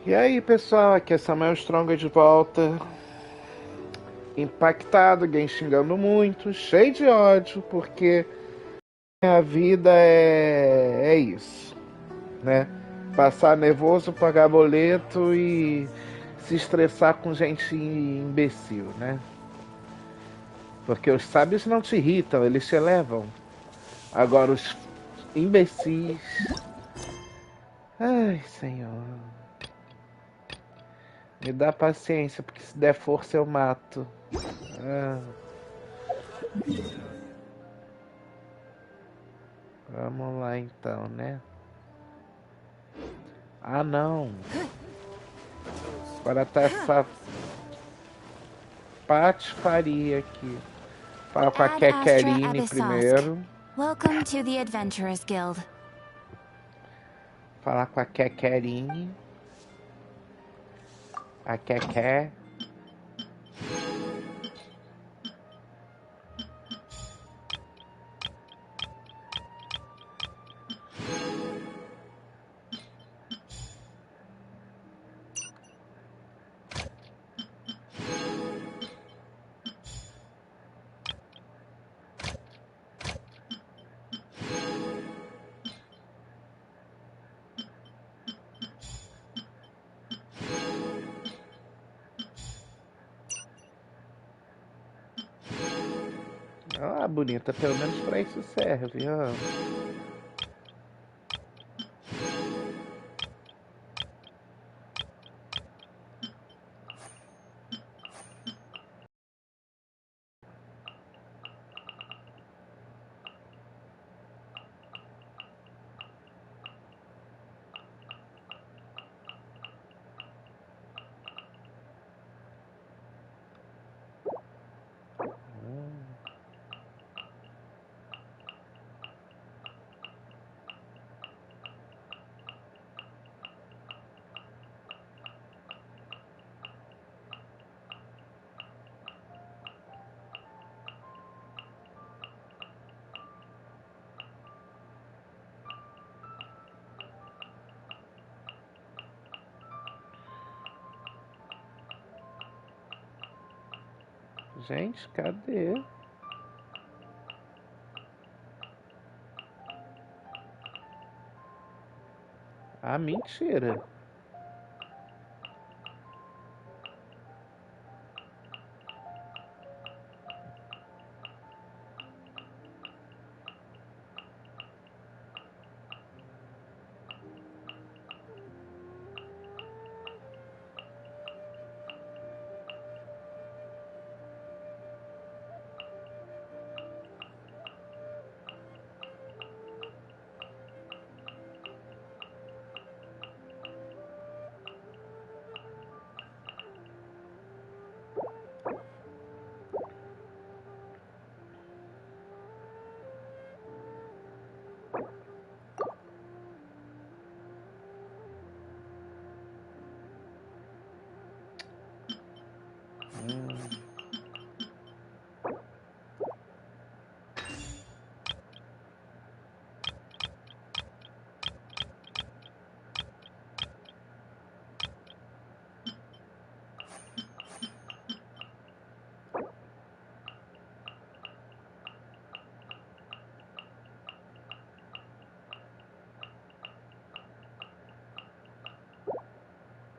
E aí, pessoal, aqui é Samuel Stronguy de volta. Impactado, alguém xingando muito, cheio de ódio, porque a vida é isso, né? Passar nervoso, pagar boleto e se estressar com gente imbecil, né? Porque os sábios não te irritam, eles te elevam. Agora os imbecis. Ai, Senhor. Me dá paciência, porque se der força eu mato. Ah, vamos lá então, né? Ah, não. Agora tá essa patifaria aqui. Fala com a Ad Astra Kekerine Abyssosk. primeiro. Welcome to the Adventurers Guild. Falar com a Kekerine. A Keké. Ah, bonita, pelo menos pra isso serve, ó. Gente, cadê? Ah, mentira.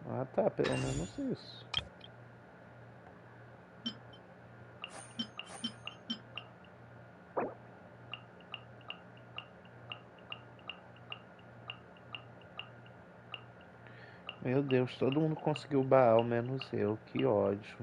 Ah, tá, pelo menos isso. Meu Deus, todo mundo conseguiu Baal, menos eu. Que ódio.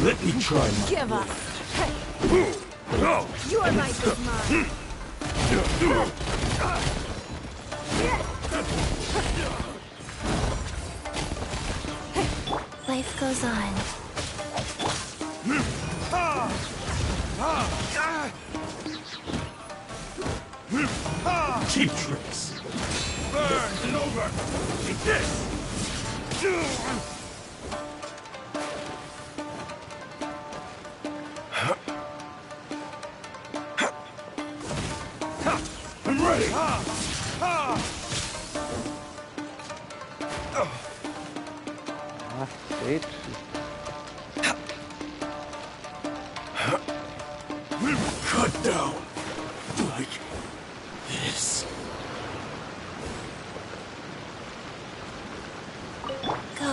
Let me try my Give up. Your life is mine. Life goes on. cheap tricks. Burn and over. Take this. I'm ready. Cacete. Cut down. Like this. Go.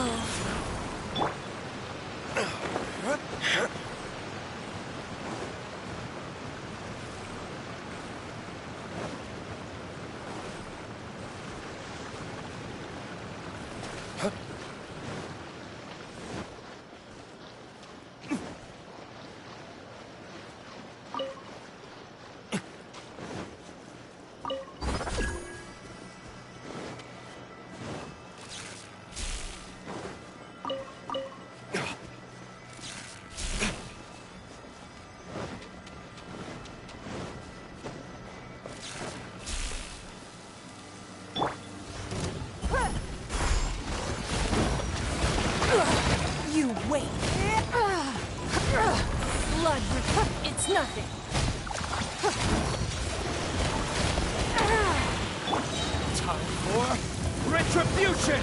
You wait. Blood. It's nothing. Time for retribution.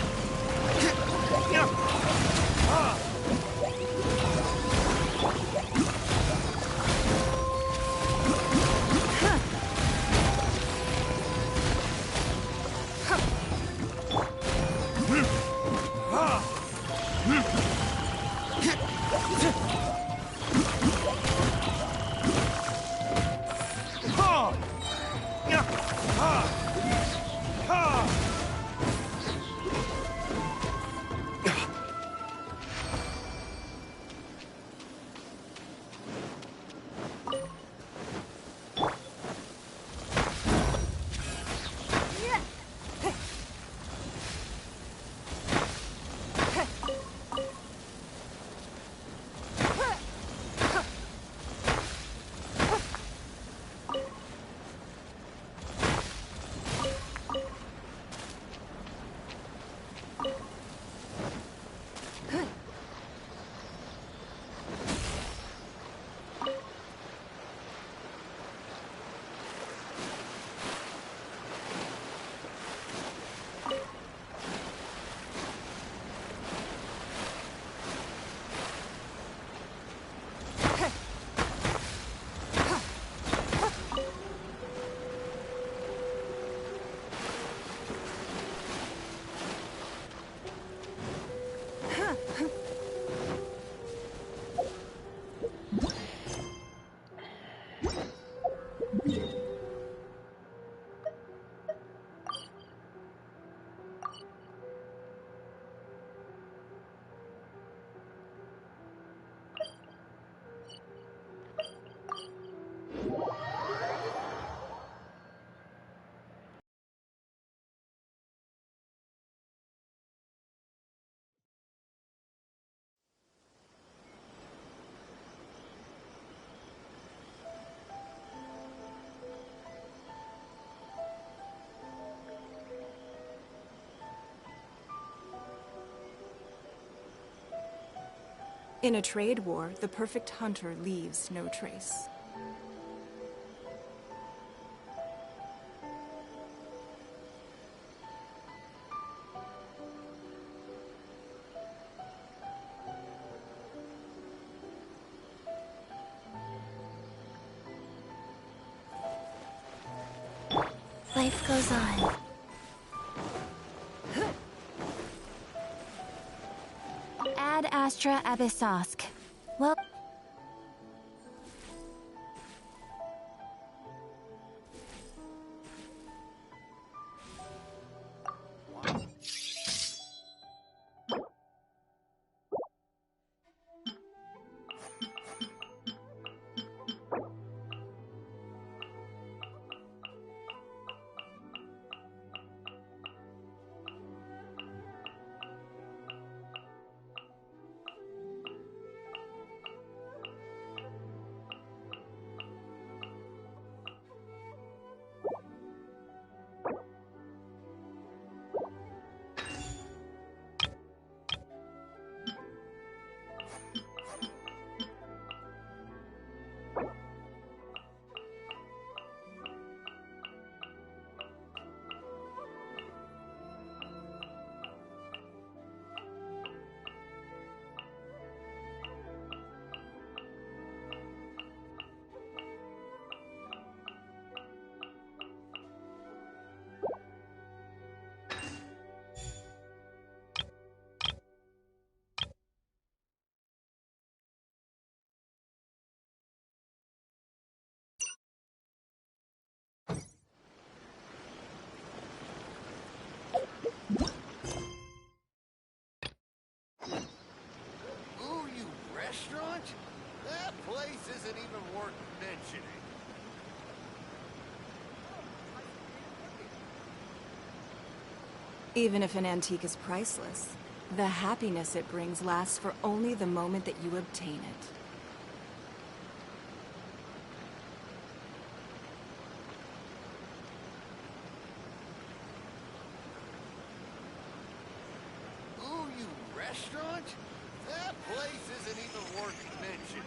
In a trade war, the perfect hunter leaves no trace. Life goes on. Ad Astra Abyssosk. Well... Even if an antique is priceless, the happiness it brings lasts for only the moment that you obtain it. Ooh, you restaurant? That place isn't even worth mentioning.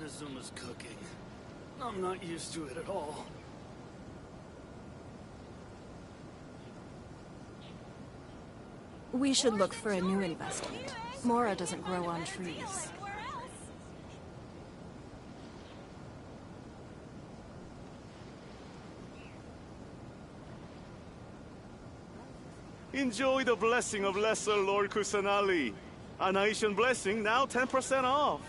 Inazuma's cooking. I'm not used to it at all. We should look for a new investment. Mora doesn't grow on trees. Enjoy the blessing of Lesser Lord Kusanali. An Asian blessing now 10% off.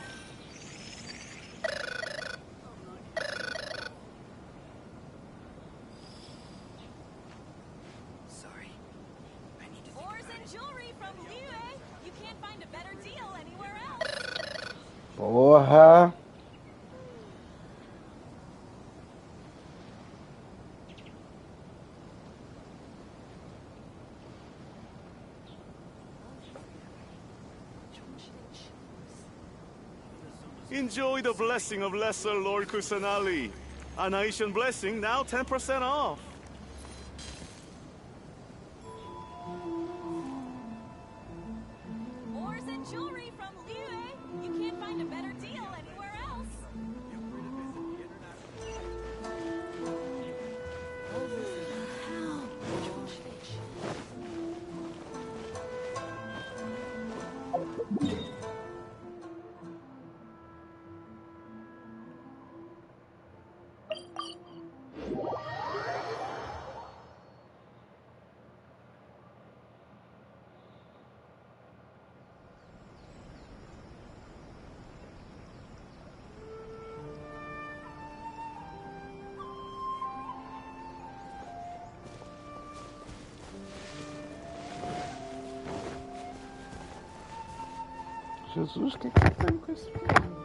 Sorry. I need to Ores and jewelry from Liyue. You can't find a better deal anywhere else. Porra! Enjoy the blessing of Lesser Lord Kusanali. An Asian blessing now 10% off. Ores and jewelry from Liyue. You can't find a better deal anywhere else. Jesus, o que que tá com esse filme?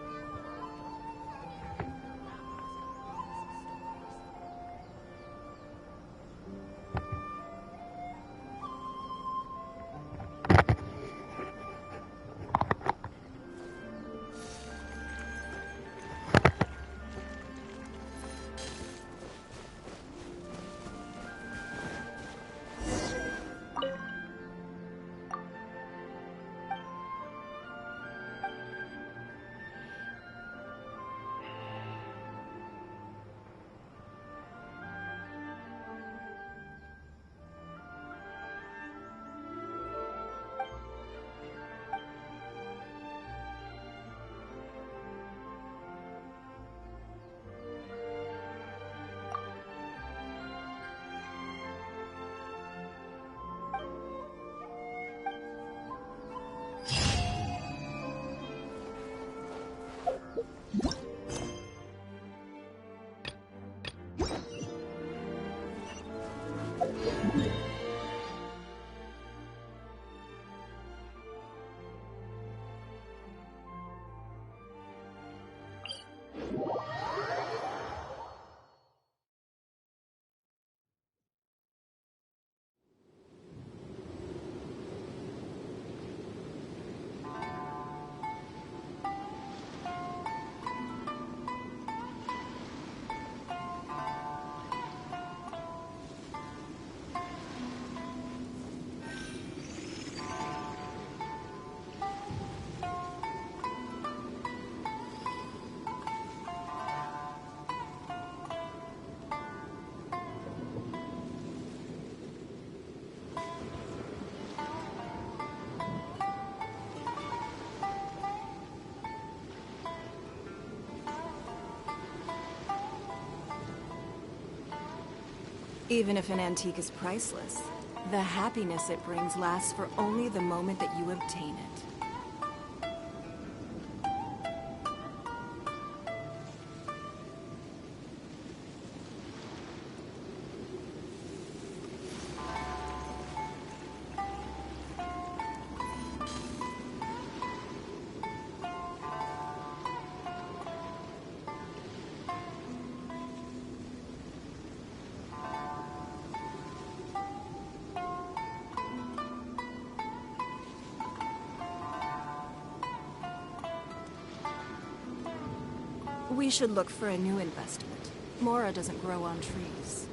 Even if an antique is priceless, the happiness it brings lasts for only the moment that you obtain it. We should look for a new investment. Mora doesn't grow on trees.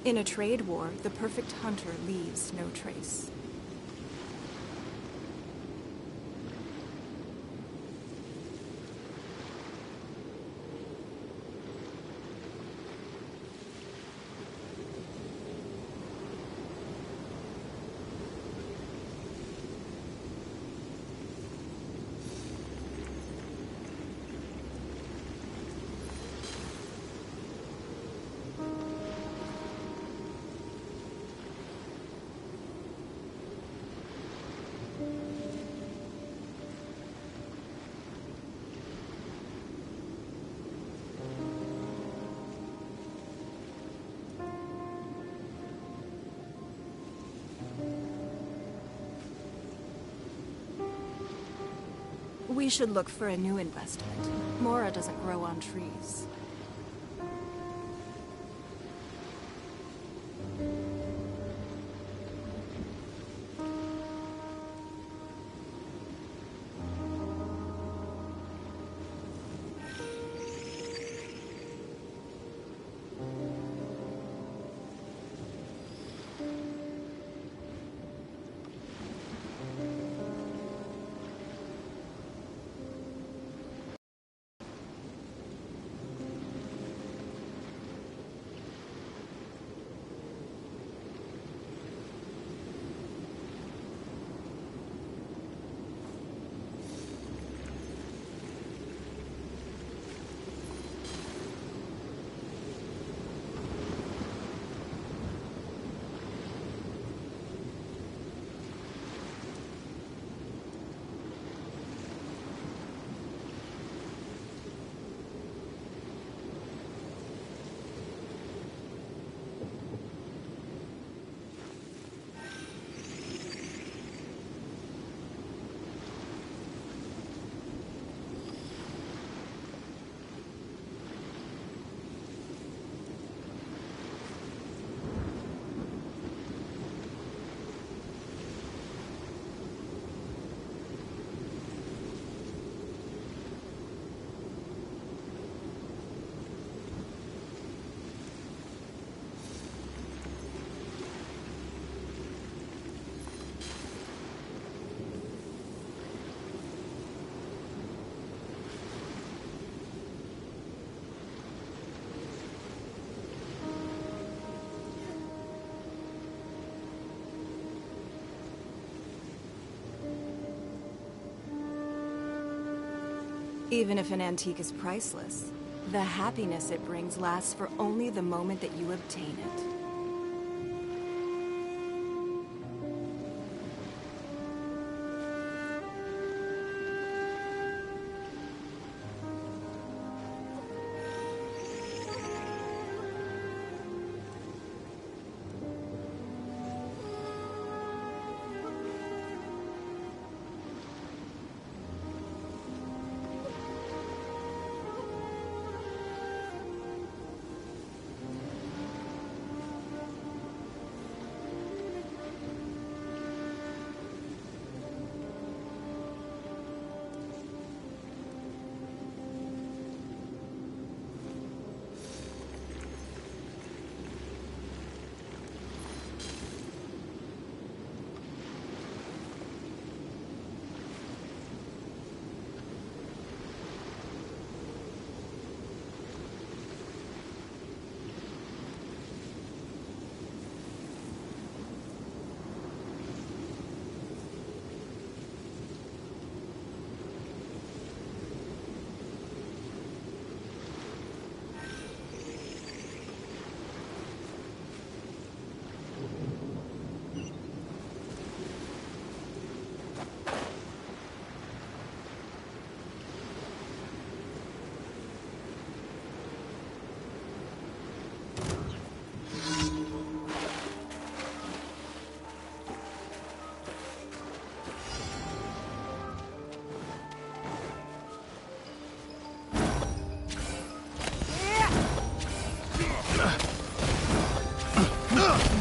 In a trade war, the perfect hunter leaves no trace. We should look for a new investment. Mora doesn't grow on trees. Even if an antique is priceless, the happiness it brings lasts for only the moment that you obtain it.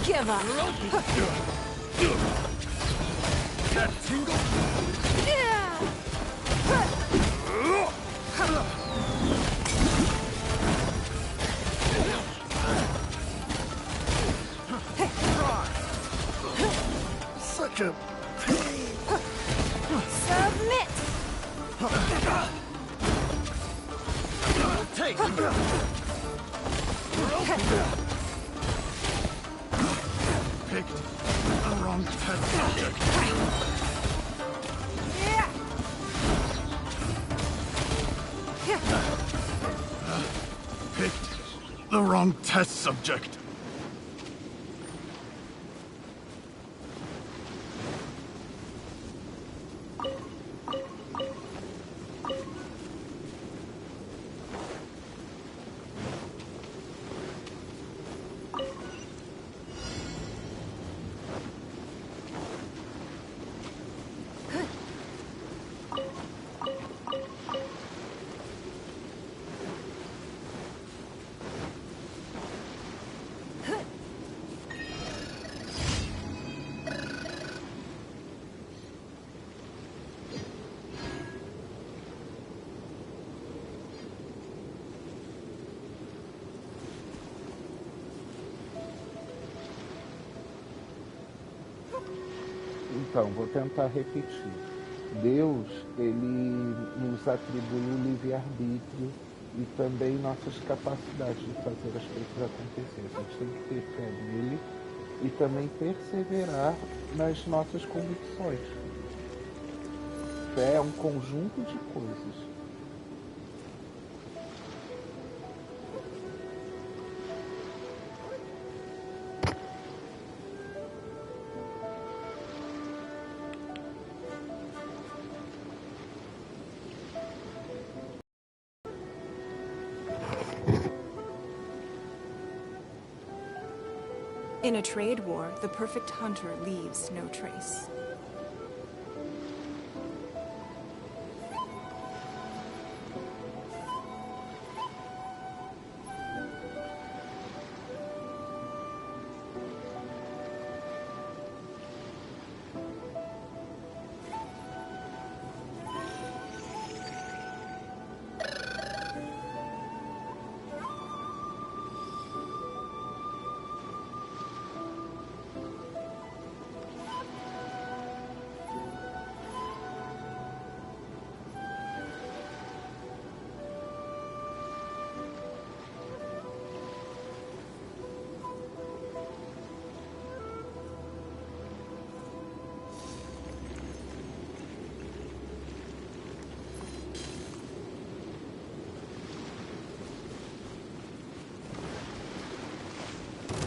Give up. That tingle? such a pain. Submit! Take. Picked the wrong test subject. Picked the wrong test subject. Então, vou tentar repetir. Deus, ele nos atribui o livre-arbítrio e também nossas capacidades de fazer as coisas acontecerem. A gente tem que ter fé nele e também perseverar nas nossas convicções. Fé é um conjunto de coisas. In a trade war, the perfect hunter leaves no trace.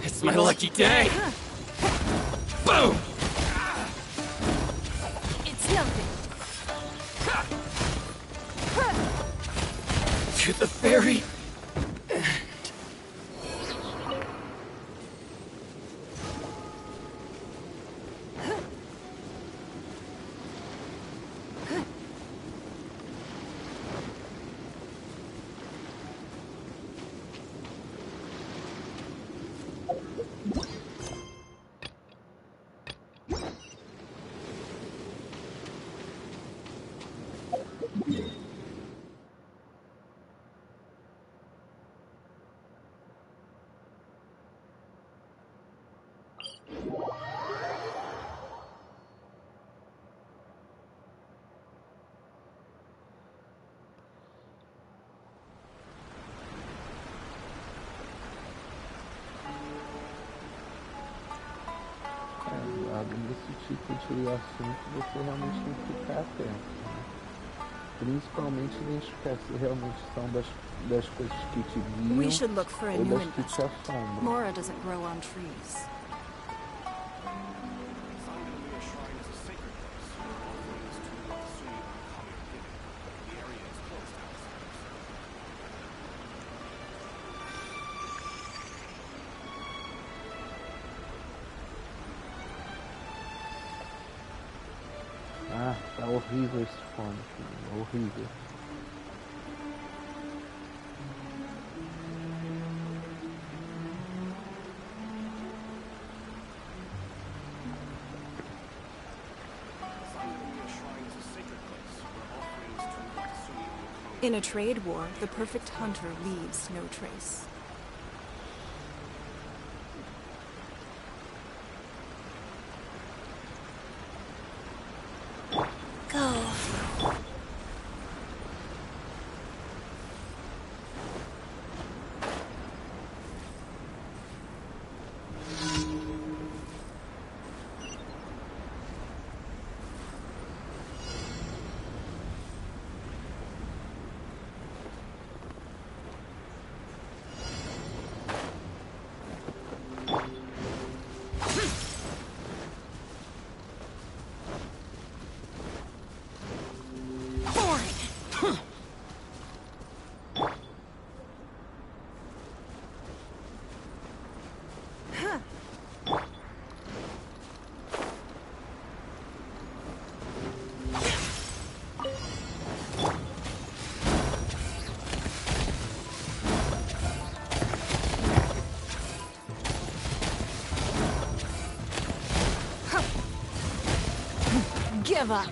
It's my lucky day! Boom! It's nothing. To the very Nesse tipo de assunto você realmente tem que ficar atento, né? Principalmente identificar se realmente são das coisas que te guiam We should look for a ou new das que te investor. assombram. Mora doesn't grow on trees. Ah, tá horrível esse fone, filho. Horrível. In a trade war, the perfect hunter leaves no trace. Give up.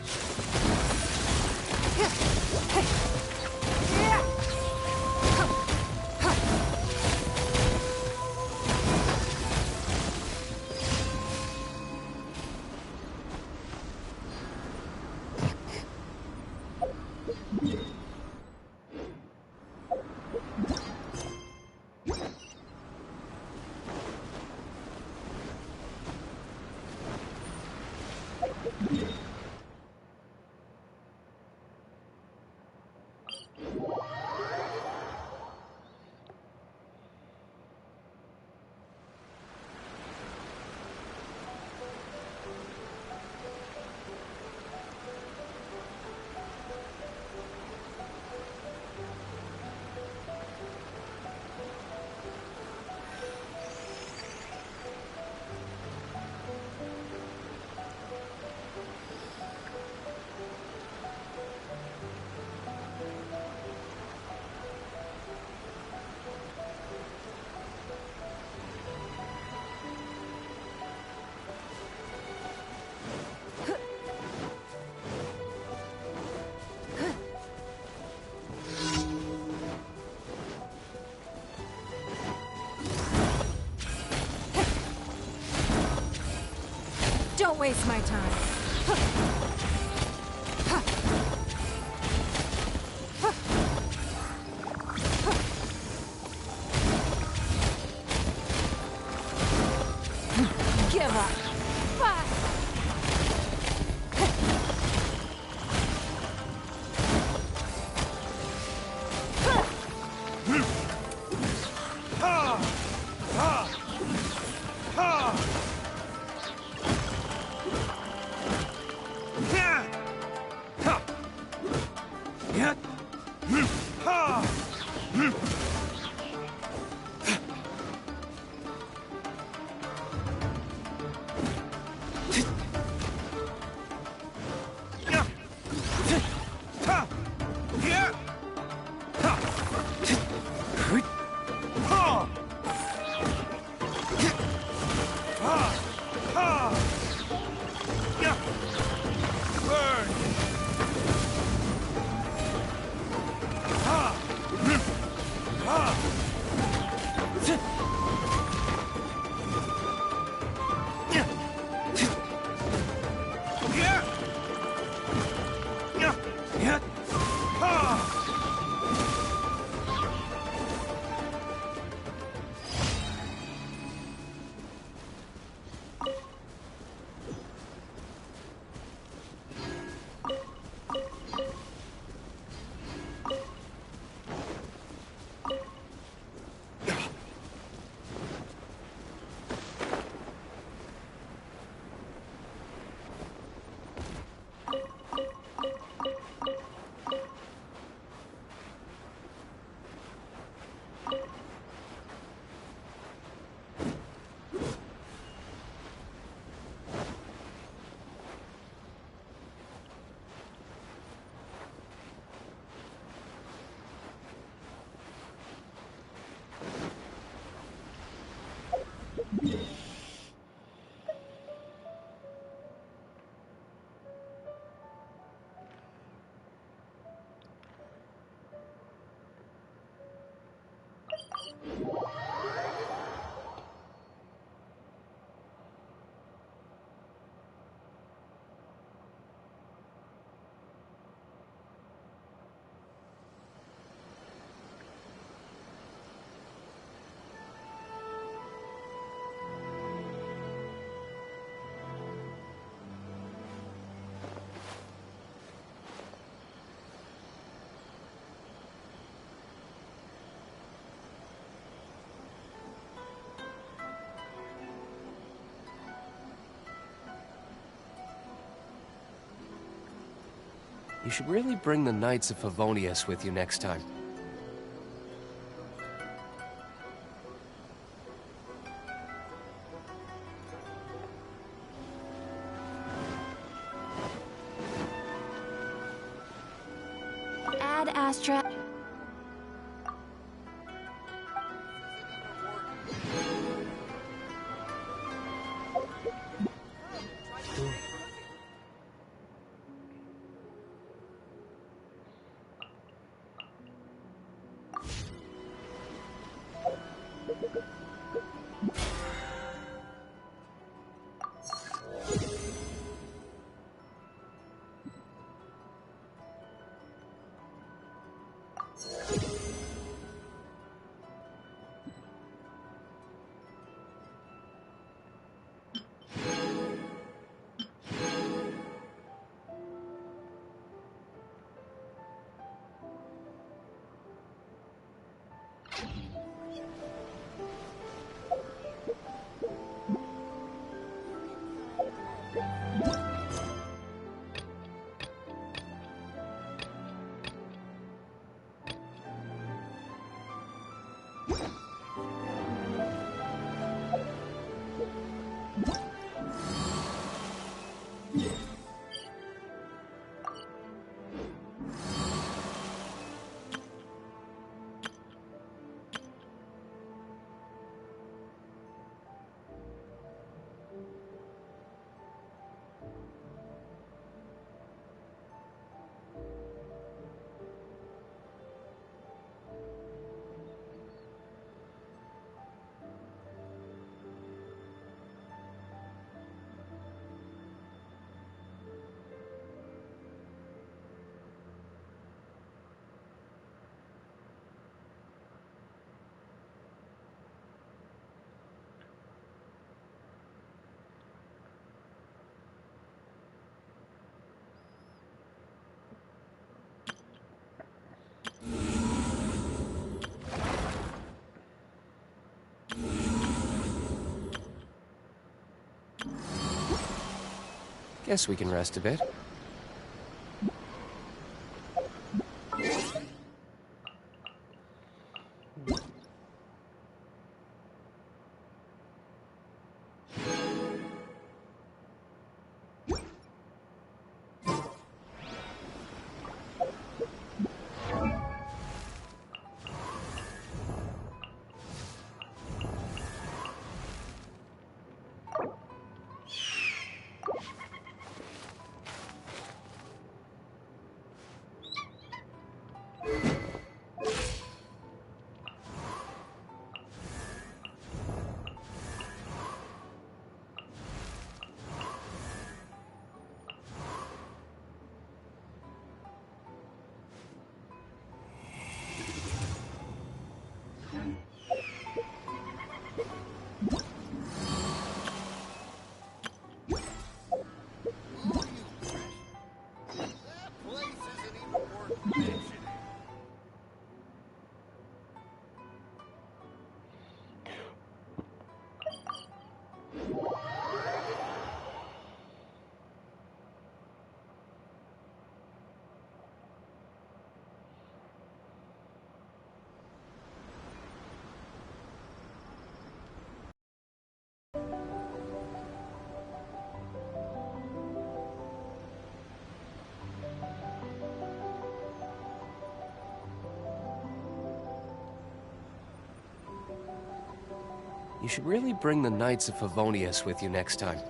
Don't waste my time. Give up. Fuck. You should really bring the Knights of Favonius with you next time. Ad Astra. Guess we can rest a bit. You should really bring the Knights of Favonius with you next time.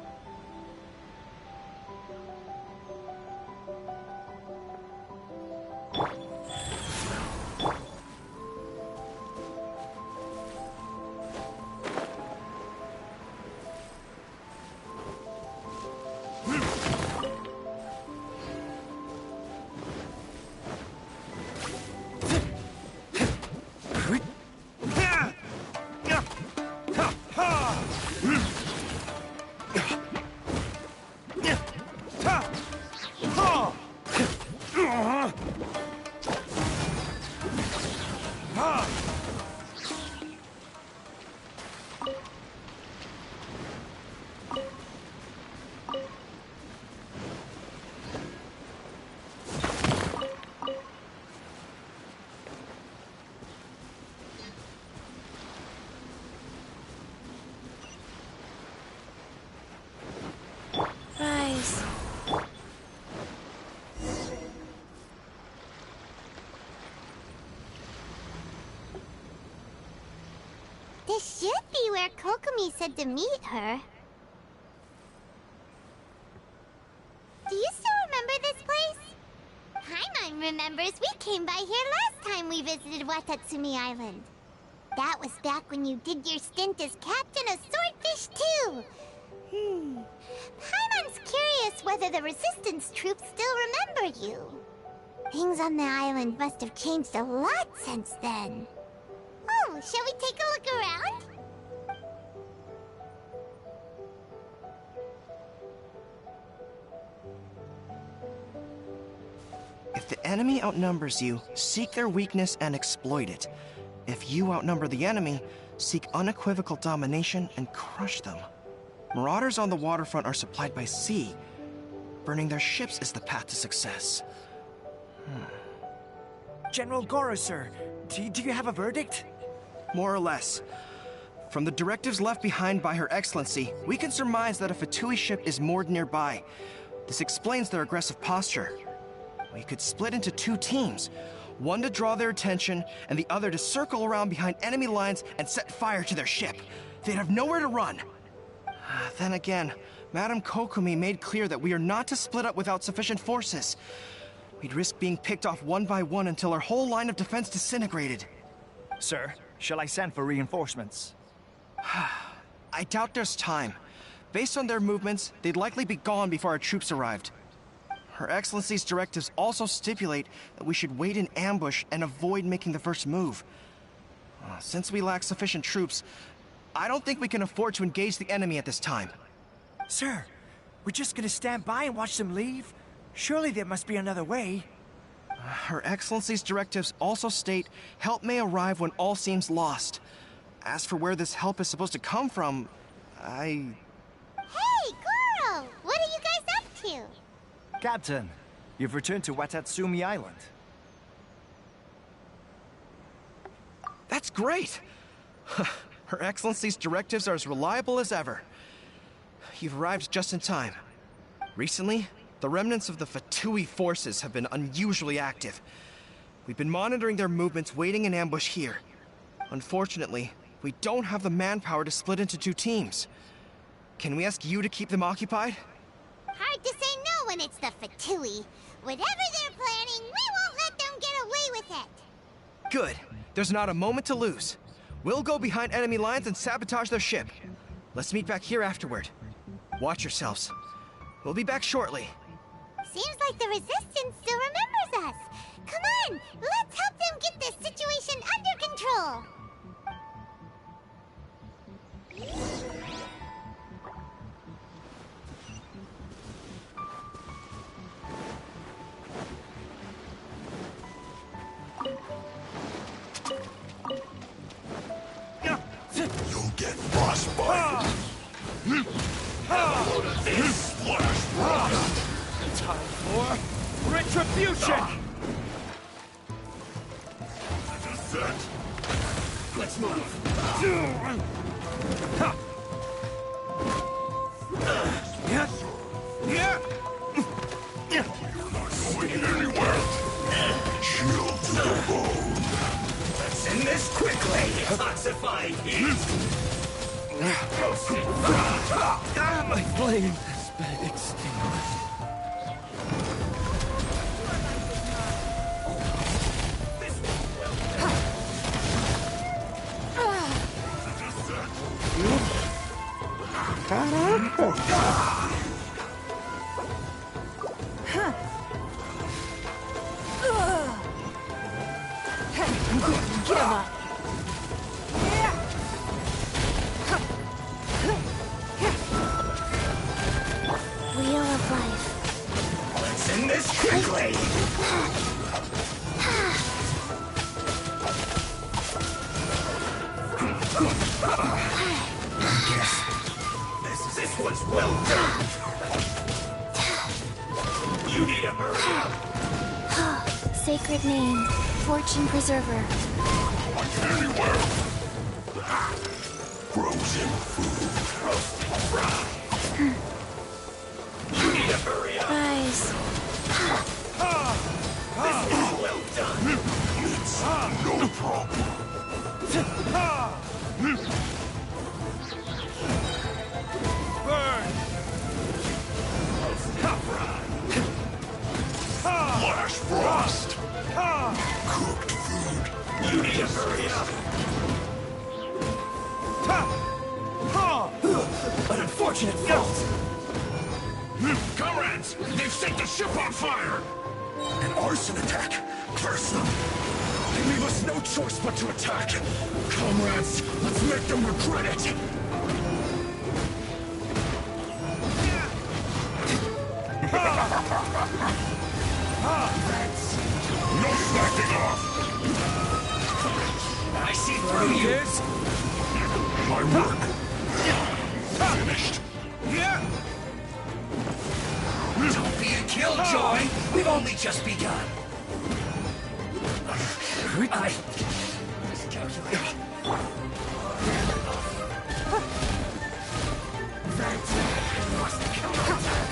This should be where Kokomi said to meet her. Do you still remember this place? Paimon remembers we came by here last time we visited Watatsumi Island. That was back when you did your stint as captain of Swordfish too. Paimon's curious whether the Resistance troops still remember you. Things on the island must have changed a lot since then. Oh, shall we take a look around? If the enemy outnumbers you, seek their weakness and exploit it. If you outnumber the enemy, seek unequivocal domination and crush them. Marauders on the waterfront are supplied by sea. Burning their ships is the path to success. General Goro, sir, do you have a verdict? More or less. From the directives left behind by Her Excellency, we can surmise that a Fatui ship is moored nearby. This explains their aggressive posture. We could split into 2 teams, one to draw their attention, and the other to circle around behind enemy lines and set fire to their ship. They'd have nowhere to run. Then again, Madame Kokumi made clear that we are not to split up without sufficient forces. We'd risk being picked off one by one until our whole line of defense disintegrated. Sir, shall I send for reinforcements? I doubt there's time. Based on their movements, they'd likely be gone before our troops arrived. Her Excellency's directives also stipulate that we should wait in ambush and avoid making the first move. Since we lack sufficient troops, I don't think we can afford to engage the enemy at this time. Sir, we're just gonna stand by and watch them leave? Surely there must be another way. Her Excellency's directives also state help may arrive when all seems lost. As for where this help is supposed to come from, Hey, Goro! What are you guys up to? Captain, you've returned to Watatsumi Island. That's great! Her Excellency's directives are as reliable as ever. You've arrived just in time. Recently, the remnants of the Fatui forces have been unusually active. We've been monitoring their movements, waiting in ambush here. Unfortunately, we don't have the manpower to split into 2 teams. Can we ask you to keep them occupied? Hard to say no when it's the Fatui. Whatever they're planning, we won't let them get away with it. Good. There's not a moment to lose. We'll go behind enemy lines and sabotage their ship. Let's meet back here afterward. Watch yourselves. We'll be back shortly. Seems like the Resistance still remembers us. Come on, let's help them get this situation under control. You'll get frostbite. What is this splash rock? Time for retribution! Set. Let's move. Yes. Yeah. You're not going anywhere. Chill to the bone. Let's end this quickly. Toxified heat. My flame has been extinguished. Caraca! Give up. Wheel of life. Let's end this quickly. Yes. This was well done. You need to hurry up. Sacred name, Fortune Preserver. Anywhere. Frozen food. Roast and fry. You need to hurry up. Rise. This is well done. It's no problem. Burn. Flash frost. Cooked food. You need to hurry up. An unfortunate fault. Comrades, they've set the ship on fire. An arson attack. Curse them. They leave us no choice but to attack. Comrades, let's make them regret it. No slacking off. I see through you. My work. Finished. Don't be a killjoy! We've only just begun! I miscalculated. That was the counterattack!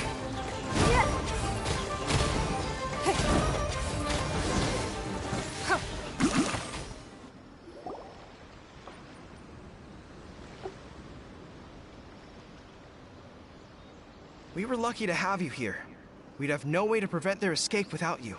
We were lucky to have you here. We'd have no way to prevent their escape without you.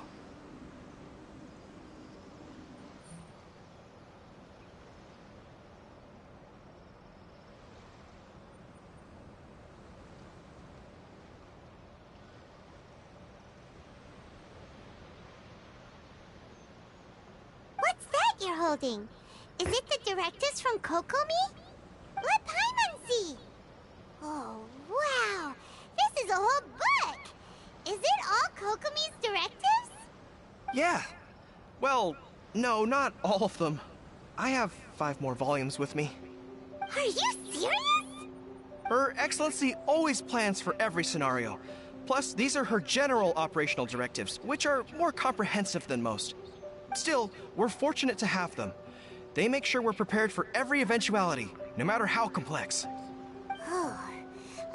What's that you're holding? Is it the directives from Kokomi? Let Paimon see! Oh, wow! This is a whole book! Is it all Kokomi's directives? Yeah. Well, no, not all of them. I have 5 more volumes with me. Are you serious? Her Excellency always plans for every scenario. Plus, these are her general operational directives, which are more comprehensive than most. Still, we're fortunate to have them. They make sure we're prepared for every eventuality, no matter how complex.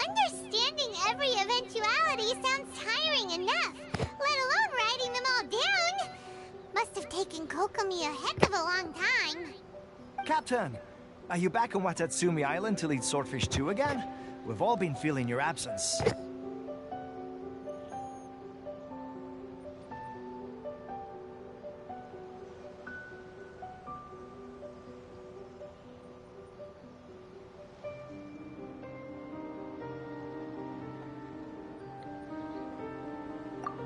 Understanding every eventuality sounds tiring enough, let alone writing them all down. Must have taken Kokomi a heck of a long time. Captain, are you back on Watatsumi Island to lead Swordfish 2 again? We've all been feeling your absence.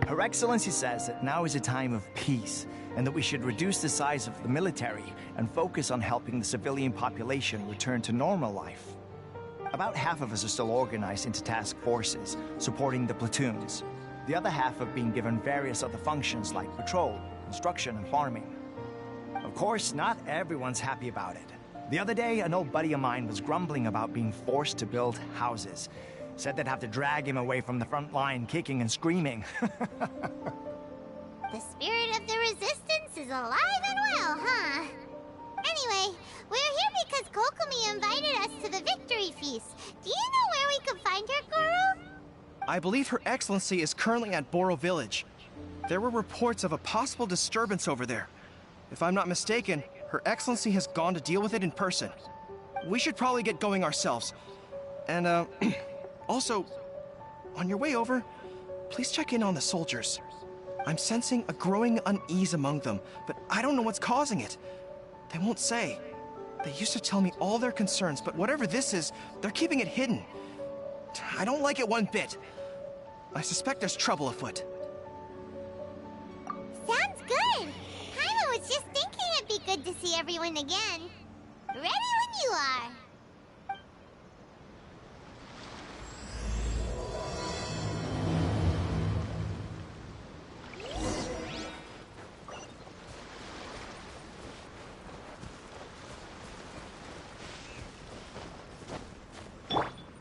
Her Excellency says that now is a time of peace, and that we should reduce the size of the military and focus on helping the civilian population return to normal life. About half of us are still organized into task forces, supporting the platoons. The other half have been given various other functions like patrol, construction, and farming. Of course, not everyone's happy about it. The other day, an old buddy of mine was grumbling about being forced to build houses. Said they'd have to drag him away from the front line, kicking and screaming. The spirit of the resistance is alive and well, huh? Anyway, we're here because Kokomi invited us to the victory feast. Do you know where we could find her, Guru? I believe Her Excellency is currently at Boro Village. There were reports of a possible disturbance over there. If I'm not mistaken, Her Excellency has gone to deal with it in person. We should probably get going ourselves. And, also, on your way over, please check in on the soldiers. I'm sensing a growing unease among them, but I don't know what's causing it. They won't say. They used to tell me all their concerns, but whatever this is, they're keeping it hidden. I don't like it one bit. I suspect there's trouble afoot. Sounds good. Paimon was just thinking it'd be good to see everyone again. Ready when you are.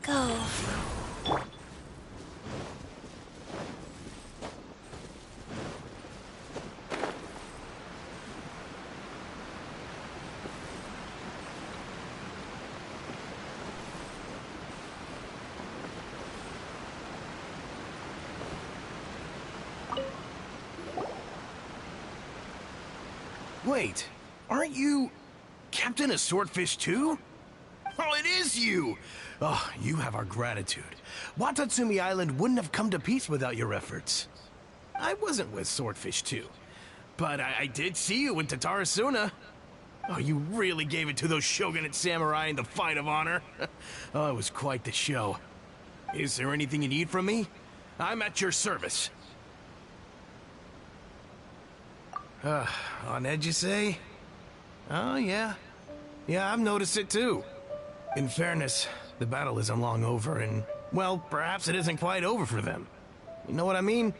Go. Wait, aren't you Captain of Swordfish too? Oh, it is you! Oh, you have our gratitude. Watatsumi Island wouldn't have come to peace without your efforts. I wasn't with Swordfish 2, but I did see you in Tatarasuna. Oh, you really gave it to those shogunate samurai in the fight of honor. Oh, it was quite the show. Is there anything you need from me? I'm at your service. On edge, you say? Oh, yeah. Yeah, I've noticed it too. In fairness, the battle isn't long over, and, well, perhaps it isn't quite over for them. You know what I mean?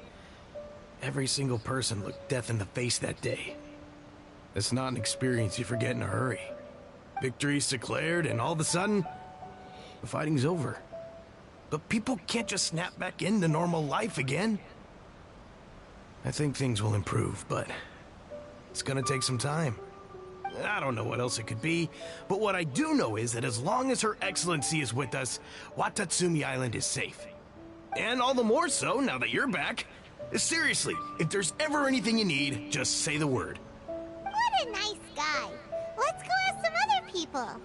Every single person looked death in the face that day. It's not an experience you forget in a hurry. Victory's declared, and all of a sudden, the fighting's over. but people can't just snap back into normal life again. I think things will improve, but it's gonna take some time. I don't know what else it could be, but what I do know is that as long as Her Excellency is with us, Watatsumi Island is safe. And all the more so now that you're back. Seriously, if there's ever anything you need, just say the word. What a nice guy. Let's go ask some other people.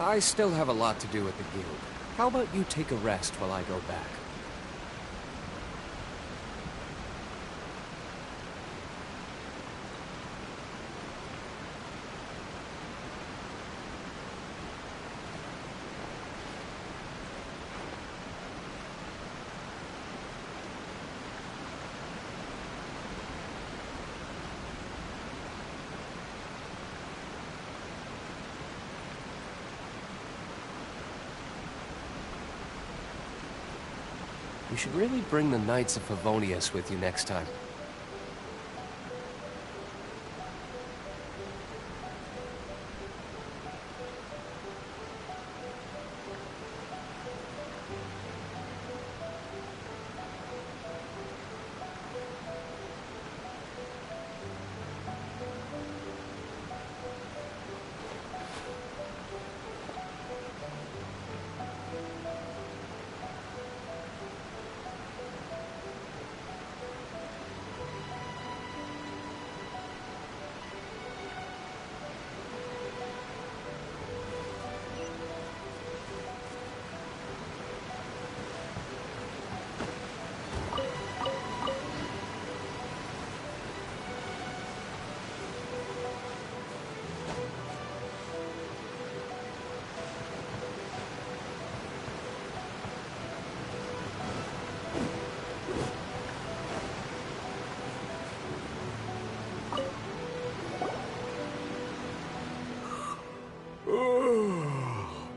I still have a lot to do at the guild. How about you take a rest while I go back? You should really bring the Knights of Favonius with you next time.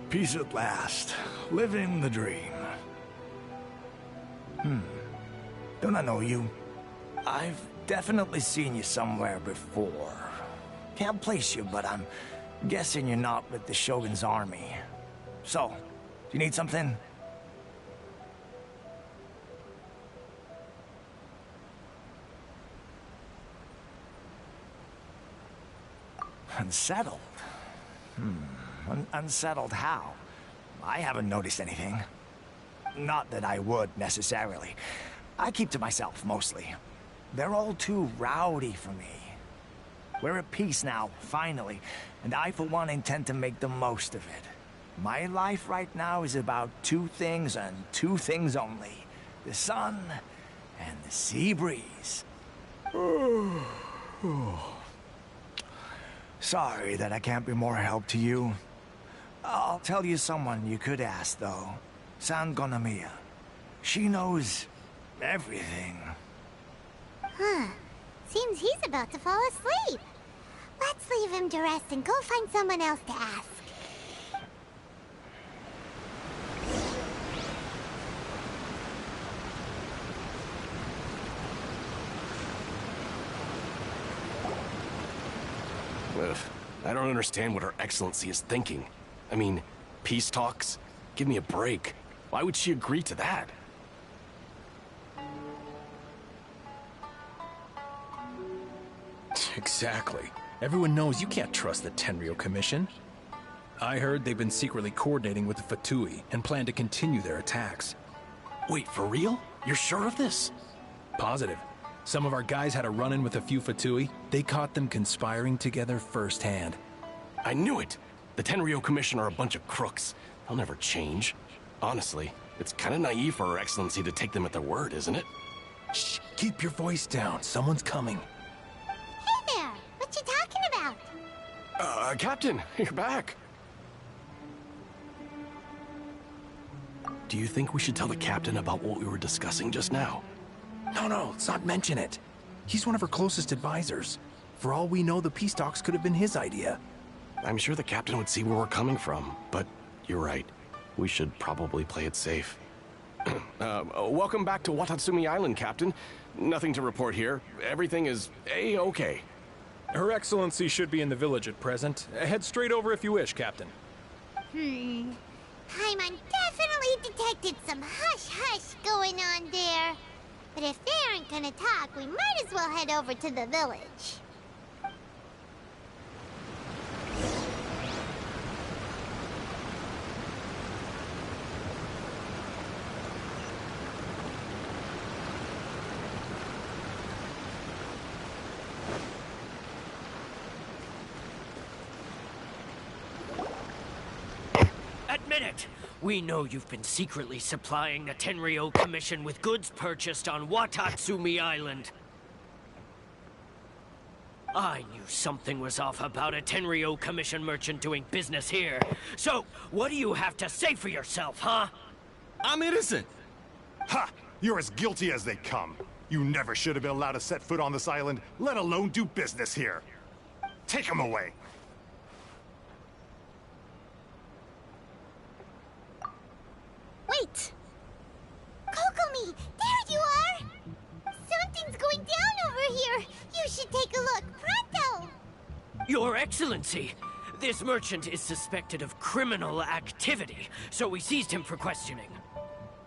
Peace at last. Living the dream. Don't I know you? I've definitely seen you somewhere before. Can't place you, but I'm guessing you're not with the Shogun's army. So, do you need something? Unsettled? Unsettled how? I haven't noticed anything. Not that I would, necessarily. I keep to myself, mostly. They're all too rowdy for me. We're at peace now, finally, and I, for one, intend to make the most of it. My life right now is about two things and two things only. The sun and the sea breeze. Sorry that I can't be more help to you. I'll tell you someone you could ask, though. San Gonamiya. She knows everything. Huh. Seems he's about to fall asleep. Let's leave him to rest and go find someone else to ask. Ugh, I don't understand what Her Excellency is thinking. I mean, peace talks? Give me a break. Why would she agree to that? Exactly. Everyone knows you can't trust the Tenryo Commission. I heard they've been secretly coordinating with the Fatui and plan to continue their attacks. Wait, for real? You're sure of this? Positive. Some of our guys had a run-in with a few Fatui. They caught them conspiring together firsthand. I knew it. The Tenryo Commission are a bunch of crooks. They'll never change. Honestly, it's kind of naive for Her Excellency to take them at their word, isn't it? Shh, keep your voice down. Someone's coming. Hey there! What you talking about? Captain, you're back. Do you think we should tell the captain about what we were discussing just now? No, let's not mention it. He's one of her closest advisors. For all we know, the peace talks could have been his idea. I'm sure the captain would see where we're coming from, but you're right. We should probably play it safe. Welcome back to Watatsumi Island, Captain. Nothing to report here. Everything is A-okay. Her Excellency should be in the village at present. Head straight over if you wish, Captain. Paimon definitely detected some hush-hush going on there. But if they aren't gonna talk, we might as well head over to the village. Admit it! We know you've been secretly supplying the Tenryo Commission with goods purchased on Watatsumi Island. I knew something was off about a Tenryo Commission merchant doing business here. So, what do you have to say for yourself, huh? I'm innocent! Ha! You're as guilty as they come. You never should have been allowed to set foot on this island, let alone do business here. Take him away! Wait! Kokomi! There you are! Something's going down over here! You should take a look, pronto! Your Excellency! This merchant is suspected of criminal activity, so we seized him for questioning.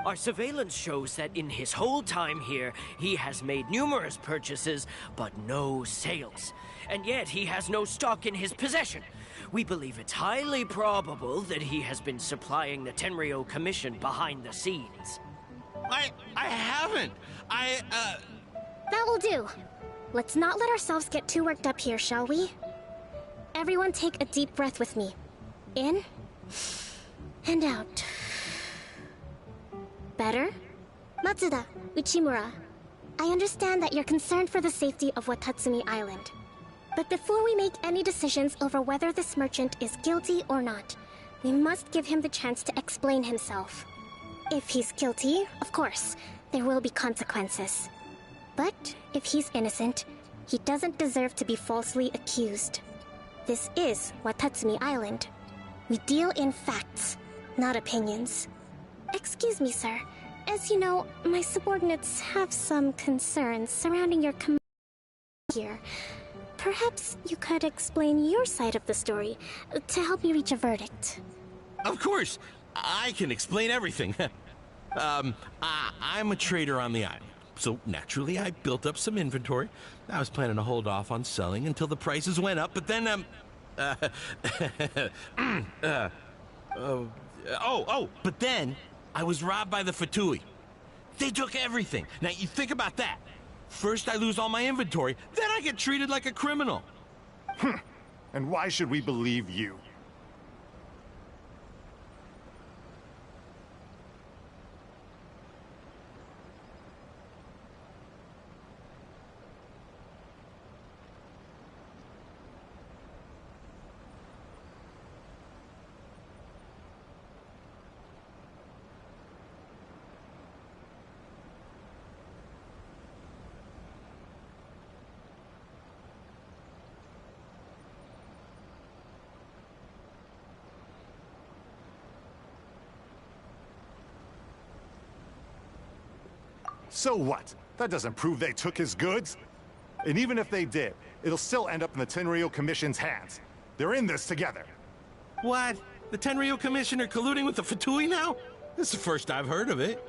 Our surveillance shows that in his whole time here, he has made numerous purchases, but no sales. And yet he has no stock in his possession. We believe it's highly probable that he has been supplying the Tenryo Commission behind the scenes. I haven't! That will do. Let's not let ourselves get too worked up here, shall we? Everyone take a deep breath with me. In and out. Better? Matsuda, Uchimura, I understand that you're concerned for the safety of Watatsumi Island. But before we make any decisions over whether this merchant is guilty or not, we must give him the chance to explain himself. If he's guilty, of course, there will be consequences. But if he's innocent, he doesn't deserve to be falsely accused. This is Watatsumi Island. We deal in facts, not opinions. Excuse me, sir. As you know, my subordinates have some concerns surrounding your command here. Perhaps you could explain your side of the story to help me reach a verdict. Of course! I can explain everything. I'm a trader on the island, so naturally I built up some inventory. I was planning to hold off on selling until the prices went up, but then, but then I was robbed by the Fatui. They took everything. Now, you think about that. First I lose all my inventory, then I get treated like a criminal. And why should we believe you? So what? That doesn't prove they took his goods. And even if they did, it'll still end up in the Tenryo Commission's hands. They're in this together. What? The Tenryo Commission are colluding with the Fatui now? This is the first I've heard of it.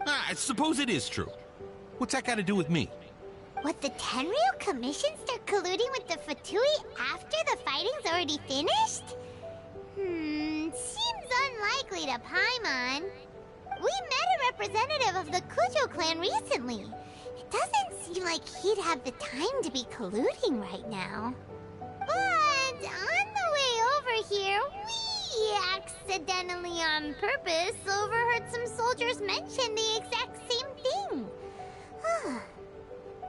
I suppose it is true. What's that got to do with me? What, the Tenryo Commission start colluding with the Fatui after the fighting's already finished? Seems unlikely to Paimon. We met a representative of the Kujo clan recently. It doesn't seem like he'd have the time to be colluding right now. But on the way over here, we accidentally on purpose overheard some soldiers mention the exact same thing.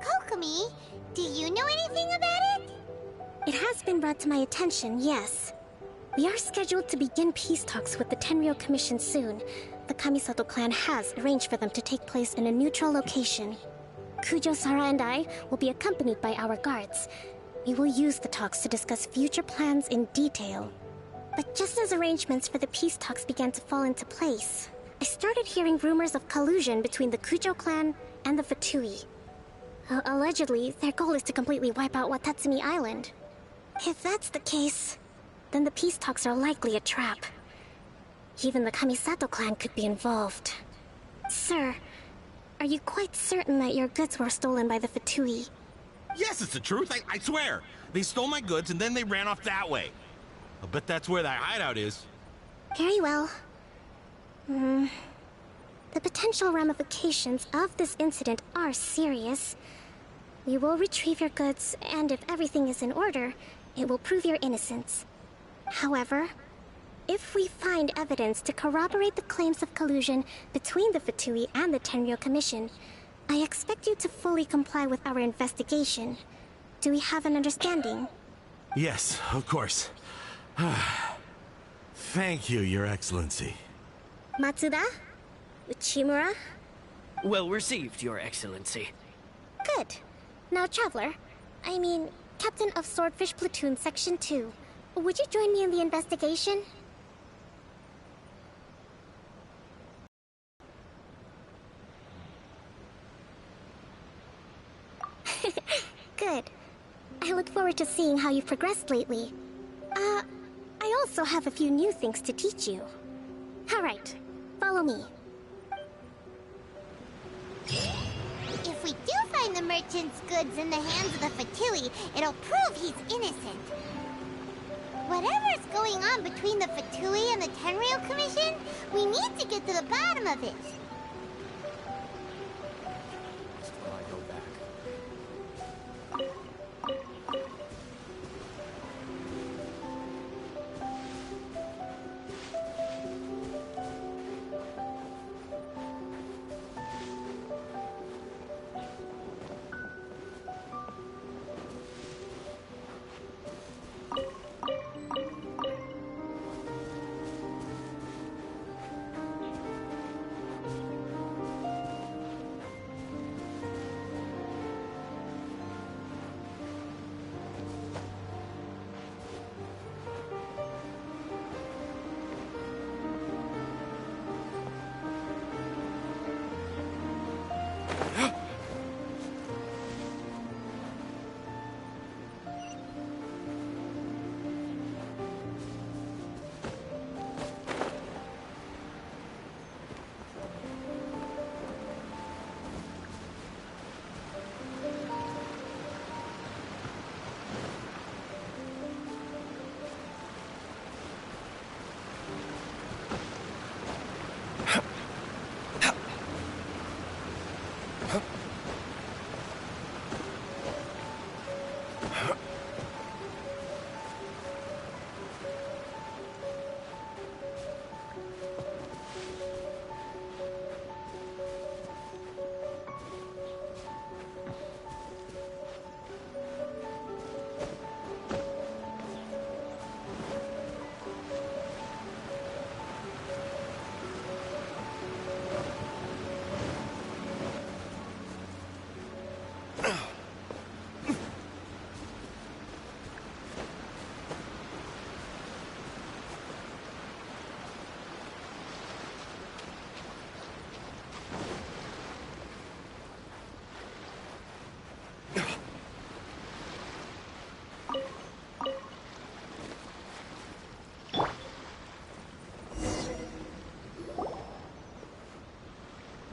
Kokomi, do you know anything about it? It has been brought to my attention, yes. We are scheduled to begin peace talks with the Tenryou Commission soon. The Kamisato clan has arranged for them to take place in a neutral location. Kujo-Sara and I will be accompanied by our guards. We will use the talks to discuss future plans in detail. But just as arrangements for the peace talks began to fall into place, I started hearing rumors of collusion between the Kujo clan and the Fatui. Allegedly, their goal is to completely wipe out Watatsumi Island. If that's the case, then the peace talks are likely a trap. Even the Kamisato clan could be involved. Sir, are you quite certain that your goods were stolen by the Fatui? Yes, it's the truth. I swear. They stole my goods and then they ran off that way. I'll bet that's where that hideout is. Very well. The potential ramifications of this incident are serious. We will retrieve your goods, and if everything is in order, it will prove your innocence. However, if we find evidence to corroborate the claims of collusion between the Fatui and the Tenryou Commission, I expect you to fully comply with our investigation. Do we have an understanding? Yes, of course. Thank you, Your Excellency. Matsuda? Uchimura? Well received, Your Excellency. Good. Now, Traveler, Captain of Swordfish Platoon Section 2, would you join me in the investigation? Good. I look forward to seeing how you've progressed lately. I also have a few new things to teach you. Alright, follow me. If we do find the merchant's goods in the hands of the Fatui, it'll prove he's innocent. Whatever's going on between the Fatui and the Tenryou Commission, we need to get to the bottom of it.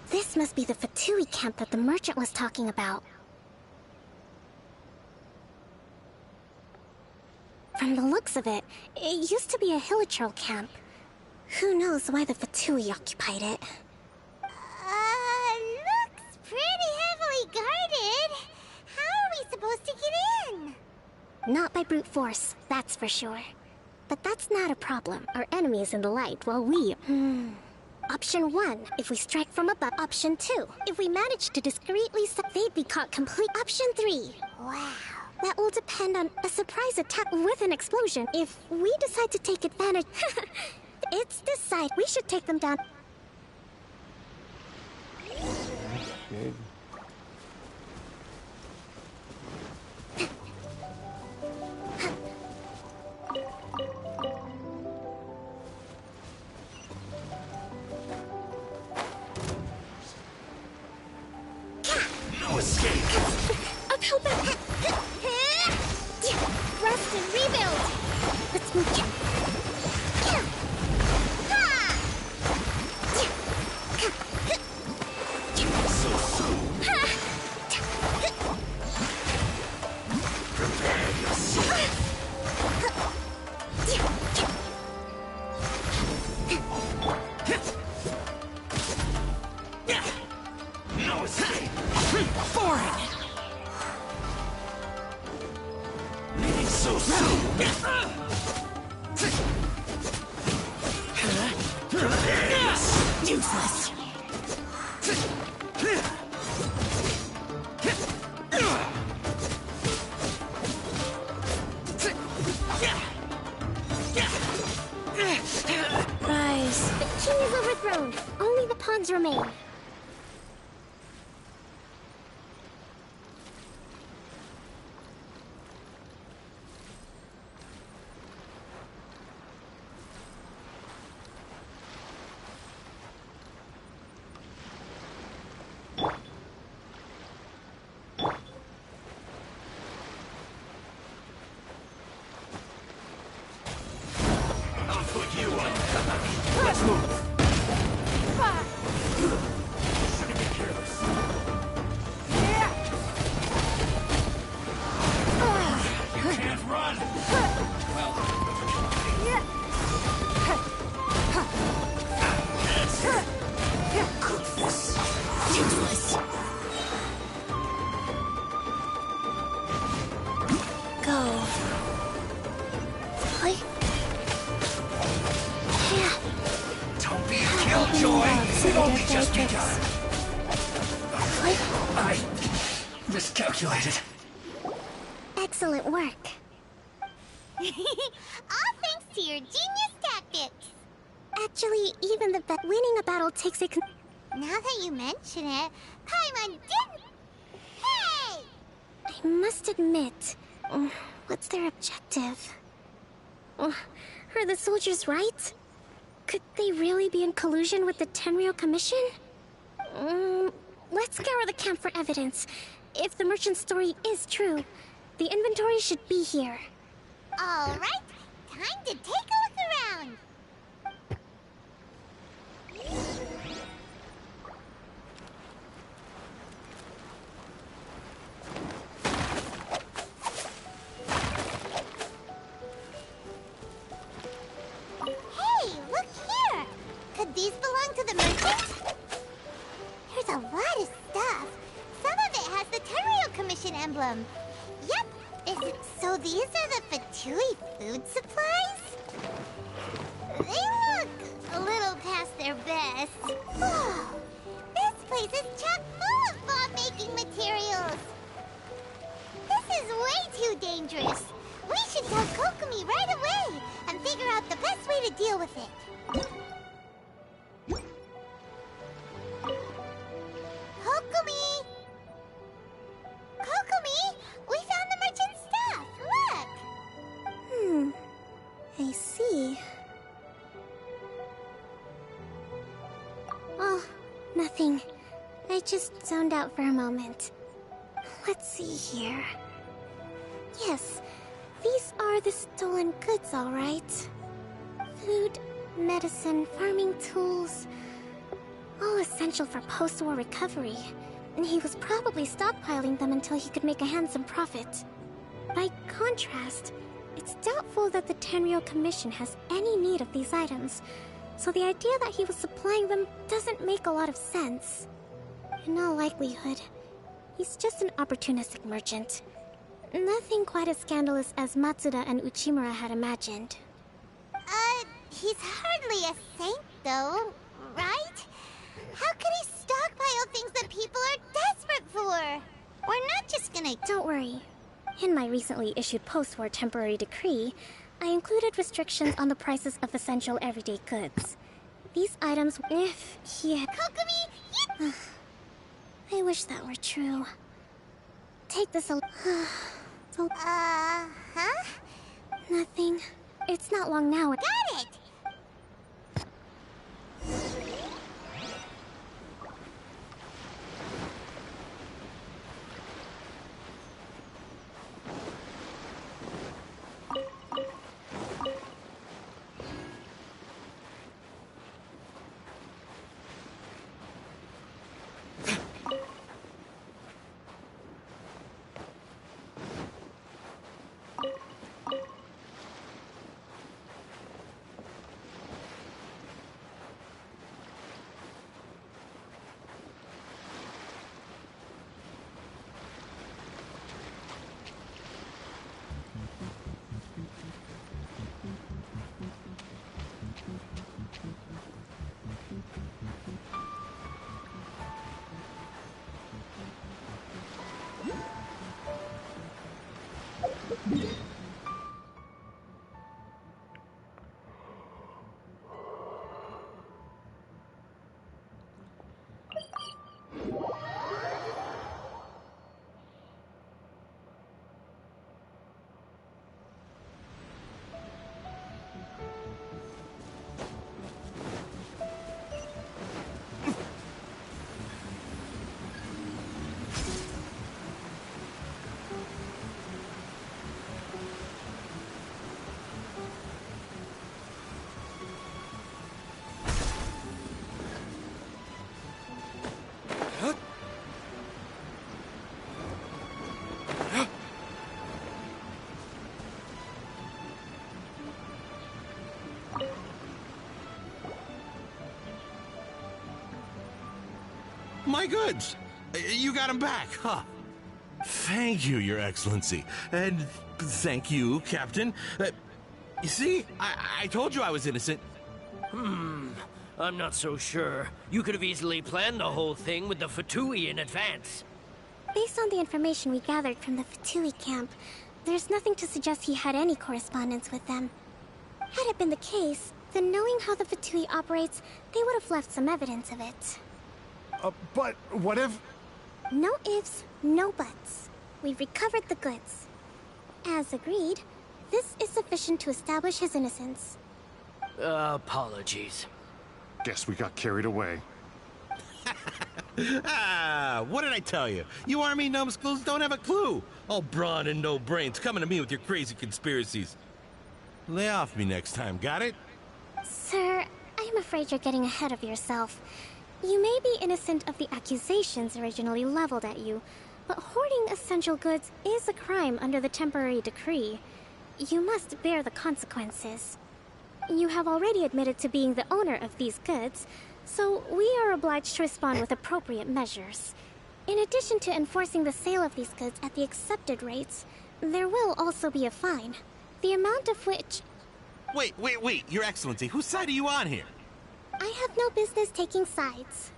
This must be the Fatui camp that the merchant was talking about. From the looks of it, it used to be a Hilichurl camp. Who knows why the Fatui occupied it? Looks pretty heavily guarded. How are we supposed to get in? Not by brute force, that's for sure. But that's not a problem. Our enemy's in the light while we... Option 1, if we strike from above. Option 2, if we manage to discreetly... They'd be caught complete. Option 3. Wow. That will depend on a surprise attack with an explosion. If we decide to take advantage... It's decided. We should take them down. Chega. No escape. Uphill back. Rest and rebuild. Let's move. So soon. Prepare yourself. No escape. Foreign. Leaving so soon. Useless. Rise. The king is overthrown. Only the pawns remain. I'll put you on. Let's move. Shouldn't be careless. You can't run. Cook this. Useless. Go. Don't be a killjoy. We've only just begun. I miscalculated. Excellent work. All thanks to your genius tactics. Actually, even the winning a battle takes a Now that you mention it, Paimon didn't... Hey! I must admit, what's their objective? Are the soldiers right? Could they really be in collusion with the Tenryou Commission? Let's scour the camp for evidence. If the merchant's story is true, the inventory should be here. All right, time to take a look around. Hey, look here. Could these belong to the merchant? There's a lot of stuff. Some of it has the Tenryou Commission emblem. Yep. So these are the Fatui food supplies? They look a little past their best. This place is chock full of bomb-making materials. This is way too dangerous. We should tell Kokomi right away and figure out the best way to deal with it. Kokomi! Kokomi! We found the merchant's stuff! Look! I see. Oh, nothing. I just zoned out for a moment. Let's see here. Yes, these are the stolen goods, all right. Food, medicine, farming tools. All essential for post-war recovery. And he was probably stockpiling them until he could make a handsome profit. By contrast, it's doubtful that the Tenryou Commission has any need of these items, so the idea that he was supplying them doesn't make a lot of sense. In all likelihood, he's just an opportunistic merchant. Nothing quite as scandalous as Matsuda and Uchimura had imagined. He's hardly a saint, though, right? How could he stockpile things that people are desperate for? We're not just gonna... Don't worry. In my recently issued post-war temporary decree, I included restrictions on the prices of essential everyday goods. These items, if he had... Kokomi, I wish that were true. Take this a... huh? Nothing. It's not long now. Got it! My goods! You got them back, huh? Thank you, Your Excellency. And thank you, Captain. You see, I told you I was innocent. I'm not so sure. You could have easily planned the whole thing with the Fatui in advance. Based on the information we gathered from the Fatui camp, there's nothing to suggest he had any correspondence with them. Had it been the case, then knowing how the Fatui operates, they would have left some evidence of it. But what if... No ifs, no buts. We've recovered the goods. As agreed, this is sufficient to establish his innocence. Apologies. Guess we got carried away. What did I tell you? You army numbskulls don't have a clue. All brawn and no brains coming to me with your crazy conspiracies. Lay off me next time, got it? Sir, I'm afraid you're getting ahead of yourself. You may be innocent of the accusations originally leveled at you, but hoarding essential goods is a crime under the temporary decree. You must bear the consequences. You have already admitted to being the owner of these goods, so we are obliged to respond with appropriate measures. In addition to enforcing the sale of these goods at the accepted rates, there will also be a fine, the amount of which... Wait, Your Excellency, whose side are you on here? I have no business taking sides.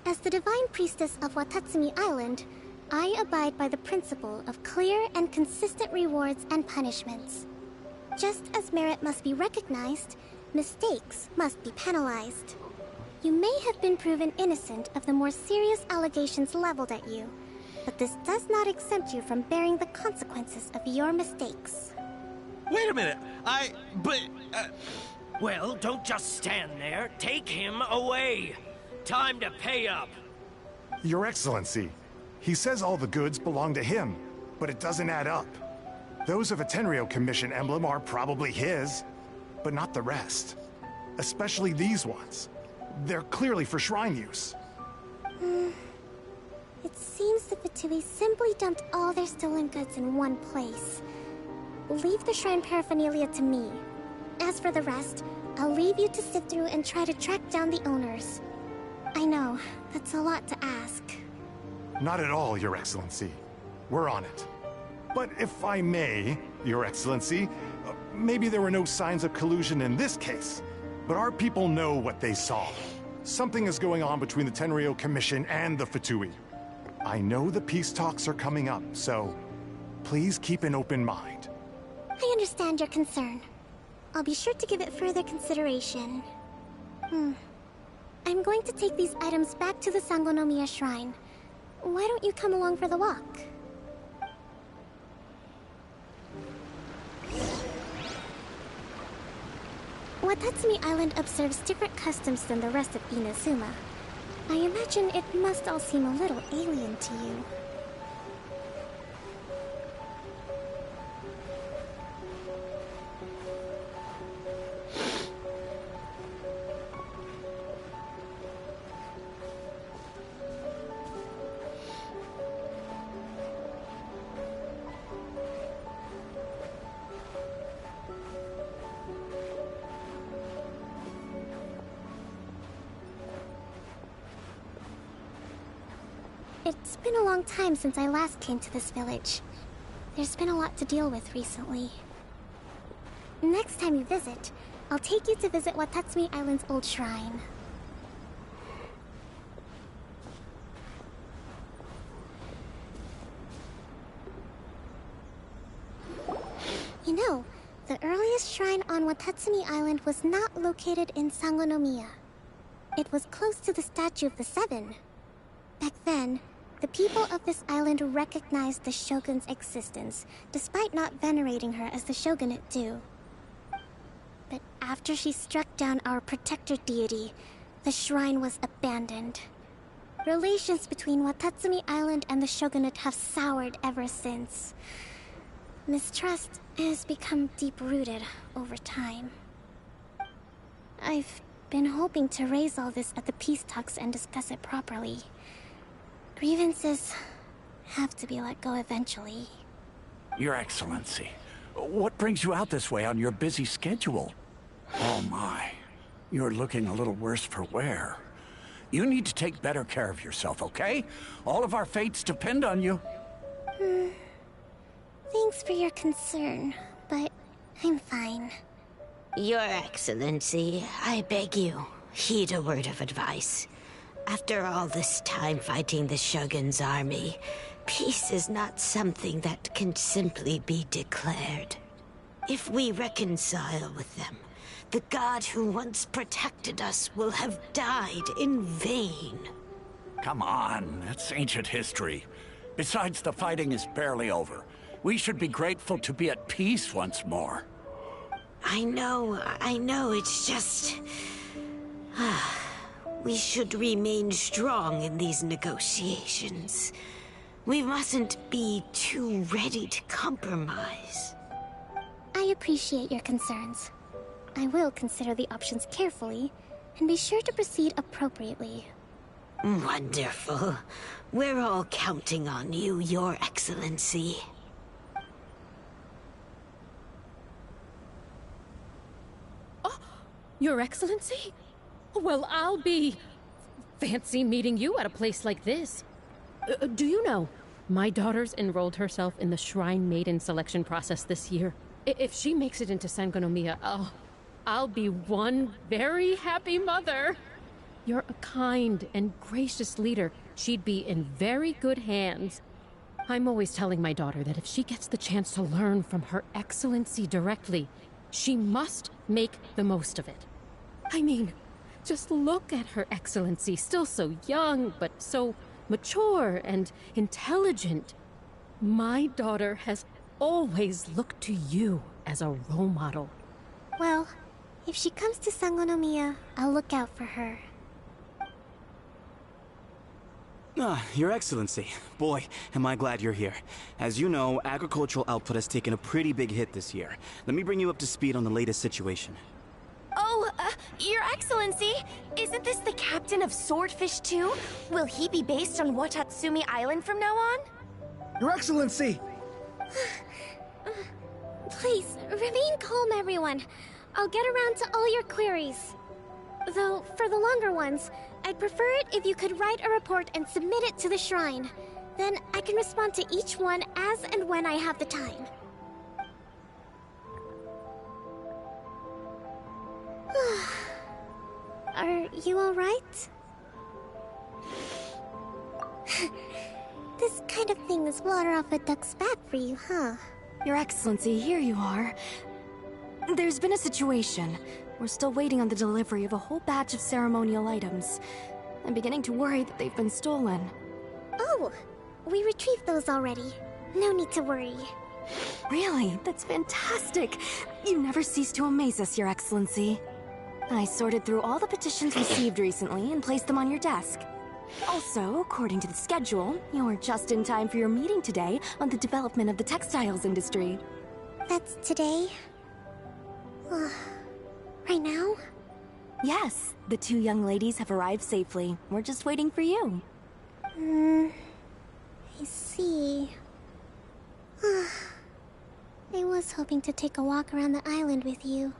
As the Divine Priestess of Watatsumi Island, I abide by the principle of clear and consistent rewards and punishments. Just as merit must be recognized, mistakes must be penalized. You may have been proven innocent of the more serious allegations leveled at you, but this does not exempt you from bearing the consequences of your mistakes. Wait a minute, Well, don't just stand there. Take him away. Time to pay up. Your Excellency, he says all the goods belong to him, but it doesn't add up. Those of a Tenryou Commission emblem are probably his, but not the rest. Especially these ones. They're clearly for shrine use. It seems the Fatui simply dumped all their stolen goods in one place. Leave the shrine paraphernalia to me. As for the rest, I'll leave you to sift through and try to track down the owners. I know, that's a lot to ask. Not at all, Your Excellency. We're on it. But if I may, Your Excellency, maybe there were no signs of collusion in this case. but our people know what they saw. Something is going on between the Tenryou Commission and the Fatui. I know the peace talks are coming up, so please keep an open mind. I understand your concern. I'll be sure to give it further consideration. I'm going to take these items back to the Sangonomiya Shrine. Why don't you come along for the walk? Watatsumi Island observes different customs than the rest of Inazuma. I imagine it must all seem a little alien to you. It's been a long time since I last came to this village. There's been a lot to deal with recently. Next time you visit, I'll take you to visit Watatsumi Island's old shrine. You know, the earliest shrine on Watatsumi Island was not located in Sangonomiya. It was close to the Statue of the Seven. Back then, the people of this island recognized the shogun's existence, despite not venerating her as the shogunate do. But after she struck down our protector deity, the shrine was abandoned. Relations between Watatsumi Island and the shogunate have soured ever since. Mistrust has become deep-rooted over time. I've been hoping to raise all this at the peace talks and discuss it properly. Grievances have to be let go eventually. Your Excellency, what brings you out this way on your busy schedule? Oh my, you're looking a little worse for wear. You need to take better care of yourself, okay? All of our fates depend on you. Thanks for your concern, but I'm fine. Your Excellency, I beg you, heed a word of advice. After all this time fighting the Shogun's army, peace is not something that can simply be declared. If we reconcile with them, the god who once protected us will have died in vain. Come on, that's ancient history. Besides, the fighting is barely over. We should be grateful to be at peace once more. I know, it's just... We should remain strong in these negotiations. We mustn't be too ready to compromise. I appreciate your concerns. I will consider the options carefully, and be sure to proceed appropriately. Wonderful. We're all counting on you, Your Excellency. Oh, Your Excellency? Well, I'll be... fancy meeting you at a place like this. Do you know, my daughter's enrolled herself in the Shrine Maiden selection process this year. If she makes it into Sangonomiya, I'll be one very happy mother. You're a kind and gracious leader. She'd be in very good hands. I'm always telling my daughter that if she gets the chance to learn from Her Excellency directly, she must make the most of it. I mean... just look at Her Excellency, still so young, but so mature and intelligent. My daughter has always looked to you as a role model. Well, if she comes to Sangonomiya, I'll look out for her. Your Excellency. Boy, am I glad you're here. As you know, agricultural output has taken a pretty big hit this year. Let me bring you up to speed on the latest situation. Oh, Your Excellency, isn't this the captain of Swordfish 2? Will he be based on Watatsumi Island from now on? Your Excellency! Please, remain calm, everyone. I'll get around to all your queries. Though, for the longer ones, I'd prefer it if you could write a report and submit it to the shrine. Then I can respond to each one as and when I have the time. You alright? This kind of thing is water off a duck's back for you, huh? Your Excellency, here you are. There's been a situation. We're still waiting on the delivery of a whole batch of ceremonial items. I'm beginning to worry that they've been stolen. Oh, we retrieved those already. No need to worry. Really? That's fantastic! You never cease to amaze us, Your Excellency. I sorted through all the petitions received recently and placed them on your desk. Also, according to the schedule, you're just in time for your meeting today on the development of the textiles industry. That's today? Right now? Yes, the 2 young ladies have arrived safely. We're just waiting for you. I see. I was hoping to take a walk around the island with you,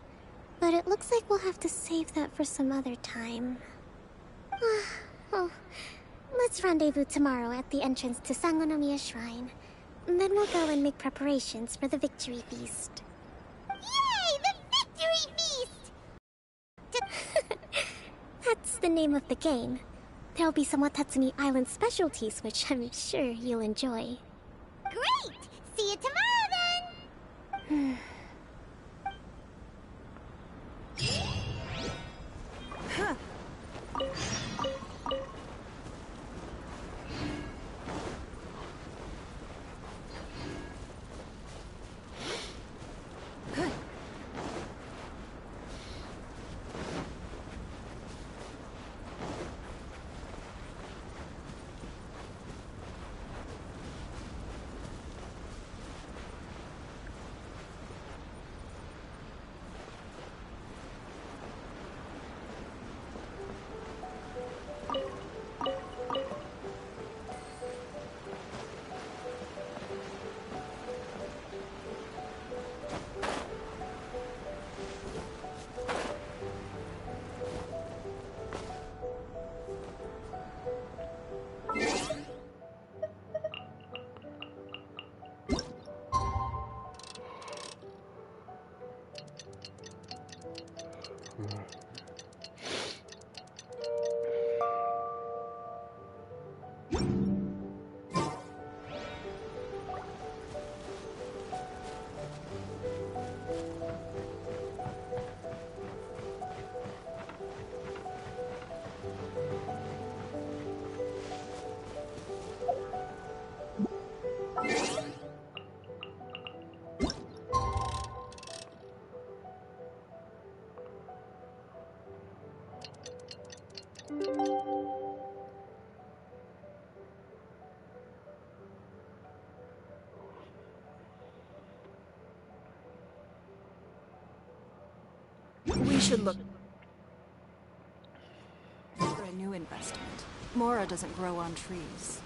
but it looks like we'll have to save that for some other time. Oh, let's rendezvous tomorrow at the entrance to Sangonomiya Shrine. Then we'll go and make preparations for the victory feast. Yay! The victory feast! That's the name of the game. There'll be some Watatsumi Island specialties, which I'm sure you'll enjoy. Great! See you tomorrow then! Huh. We should look for a new investment. Mora doesn't grow on trees.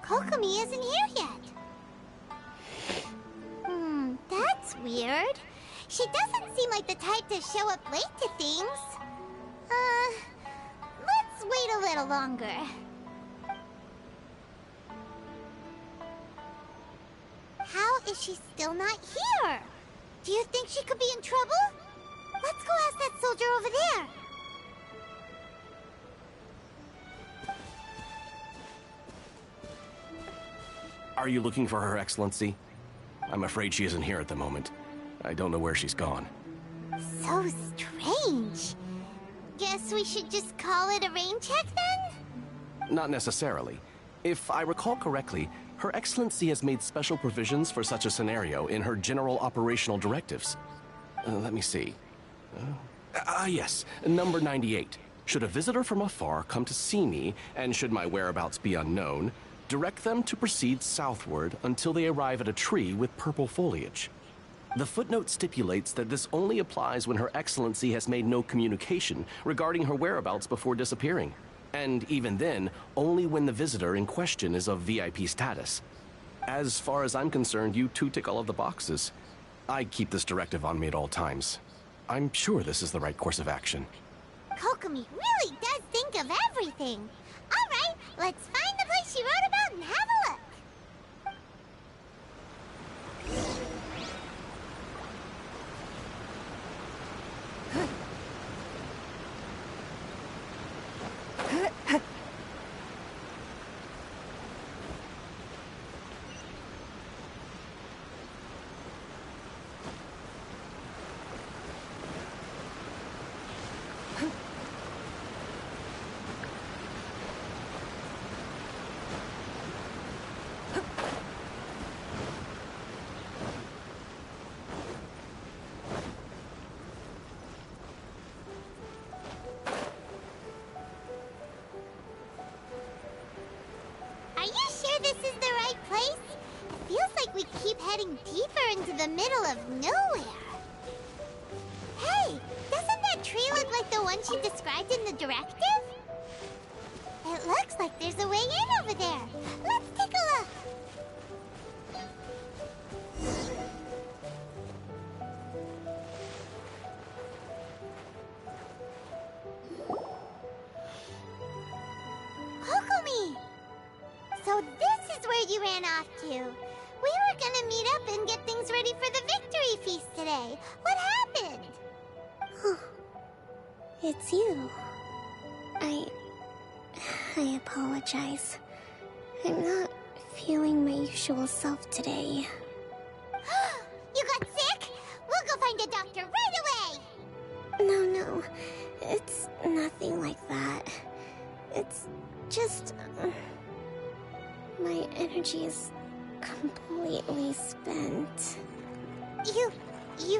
Kokomi isn't here yet. That's weird. She doesn't seem like the type to show up late to things. Let's wait a little longer. How is she still not here? Do you think she could be in trouble? Let's go ask that soldier over there. Are you looking for Her Excellency? I'm afraid she isn't here at the moment. I don't know where she's gone. So strange. Guess we should just call it a rain check then? Not necessarily. If I recall correctly, Her Excellency has made special provisions for such a scenario in her general operational directives. Let me see. Yes, number 98. Should a visitor from afar come to see me, and should my whereabouts be unknown, direct them to proceed southward until they arrive at a tree with purple foliage. The footnote stipulates that this only applies when Her Excellency has made no communication regarding her whereabouts before disappearing. And even then, only when the visitor in question is of VIP status. As far as I'm concerned, you two tick all of the boxes. I keep this directive on me at all times. I'm sure this is the right course of action. Kokomi really does think of everything. All right, let's find the place she wrote about and have a look. Are you sure this is the right place? It feels like we keep heading deeper into the middle of nowhere. Hey, doesn't that tree look like the one she described in the directive? It looks like there's a way in over there. Let's take a look. Kokomi! So this is where you ran off to. We were gonna meet up and get things ready for the victory feast today. What happened? It's you. I apologize. I'm not feeling my usual self today. You got sick? We'll go find a doctor right away! No. It's nothing like that. It's just... my energy is completely spent. You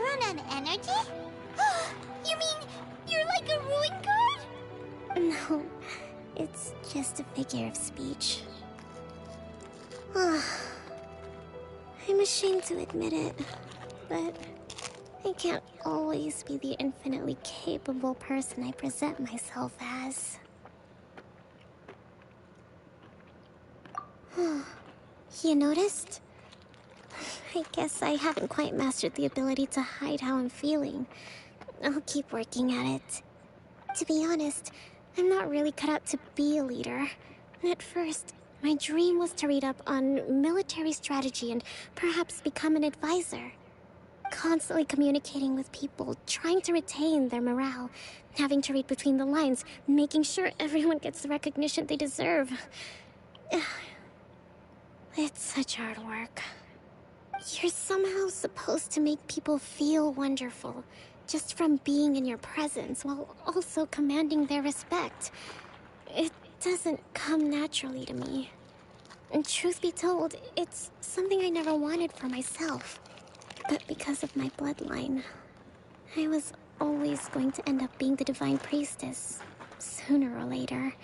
run on energy? You mean you're like a ruin guard? No, it's just a figure of speech. I'm ashamed to admit it, but I can't always be the infinitely capable person I present myself as. You noticed? I guess I haven't quite mastered the ability to hide how I'm feeling. I'll keep working at it. To be honest, I'm not really cut out to be a leader. At first, my dream was to read up on military strategy and perhaps become an advisor. Constantly communicating with people, trying to retain their morale, having to read between the lines, making sure everyone gets the recognition they deserve. It's such hard work. You're somehow supposed to make people feel wonderful, just from being in your presence, while also commanding their respect. It doesn't come naturally to me. And truth be told, it's something I never wanted for myself. But because of my bloodline, I was always going to end up being the Divine Priestess, sooner or later.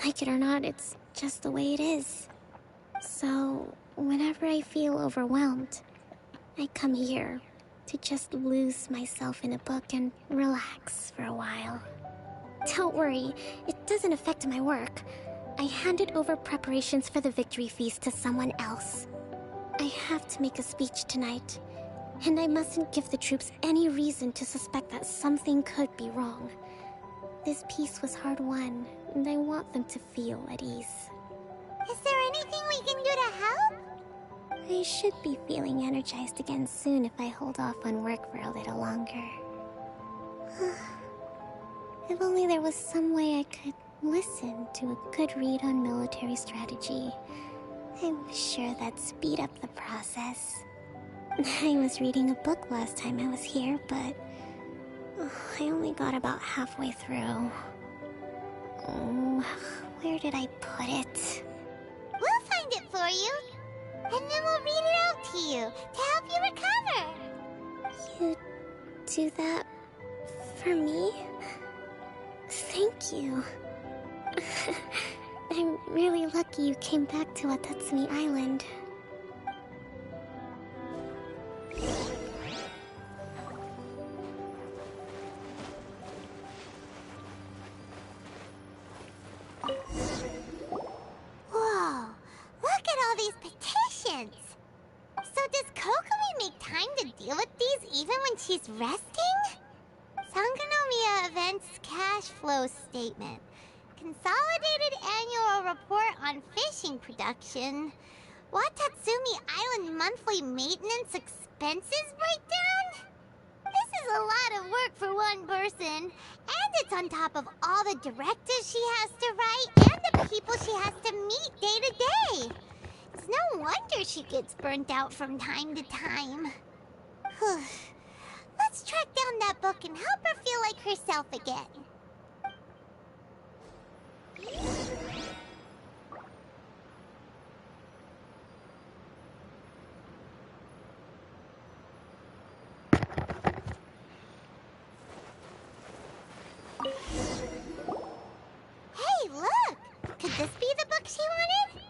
Like it or not, it's just the way it is. So, whenever I feel overwhelmed, I come here to just lose myself in a book and relax for a while. Don't worry, it doesn't affect my work. I handed over preparations for the victory feast to someone else. I have to make a speech tonight, and I mustn't give the troops any reason to suspect that something could be wrong. This peace was hard won, and I want them to feel at ease. Is there anything we can do to help? I should be feeling energized again soon if I hold off on work for a little longer. If only there was some way I could listen to a good read on military strategy. I'm sure that speed up the process. I was reading a book last time I was here, but I only got about halfway through. Oh, where did I put it? We'll find it for you. And then we'll read it out to you to help you recover. You do that for me? Thank you. I'm really lucky you came back to Watatsumi Island. Whoa, look at all these petitions. So does Kokomi make time to deal with these even when she's resting? Sangonomiya Events Cash Flow Statement. Consolidated Annual Report on Fishing Production. Watatsumi Island Monthly Maintenance Expenses Breakdown? This is a lot of work for one person. And it's on top of all the directives she has to write and the people she has to meet day to day. It's no wonder she gets burnt out from time to time. Let's track down that book and help her feel like herself again. Hey, look! Could this be the book she wanted?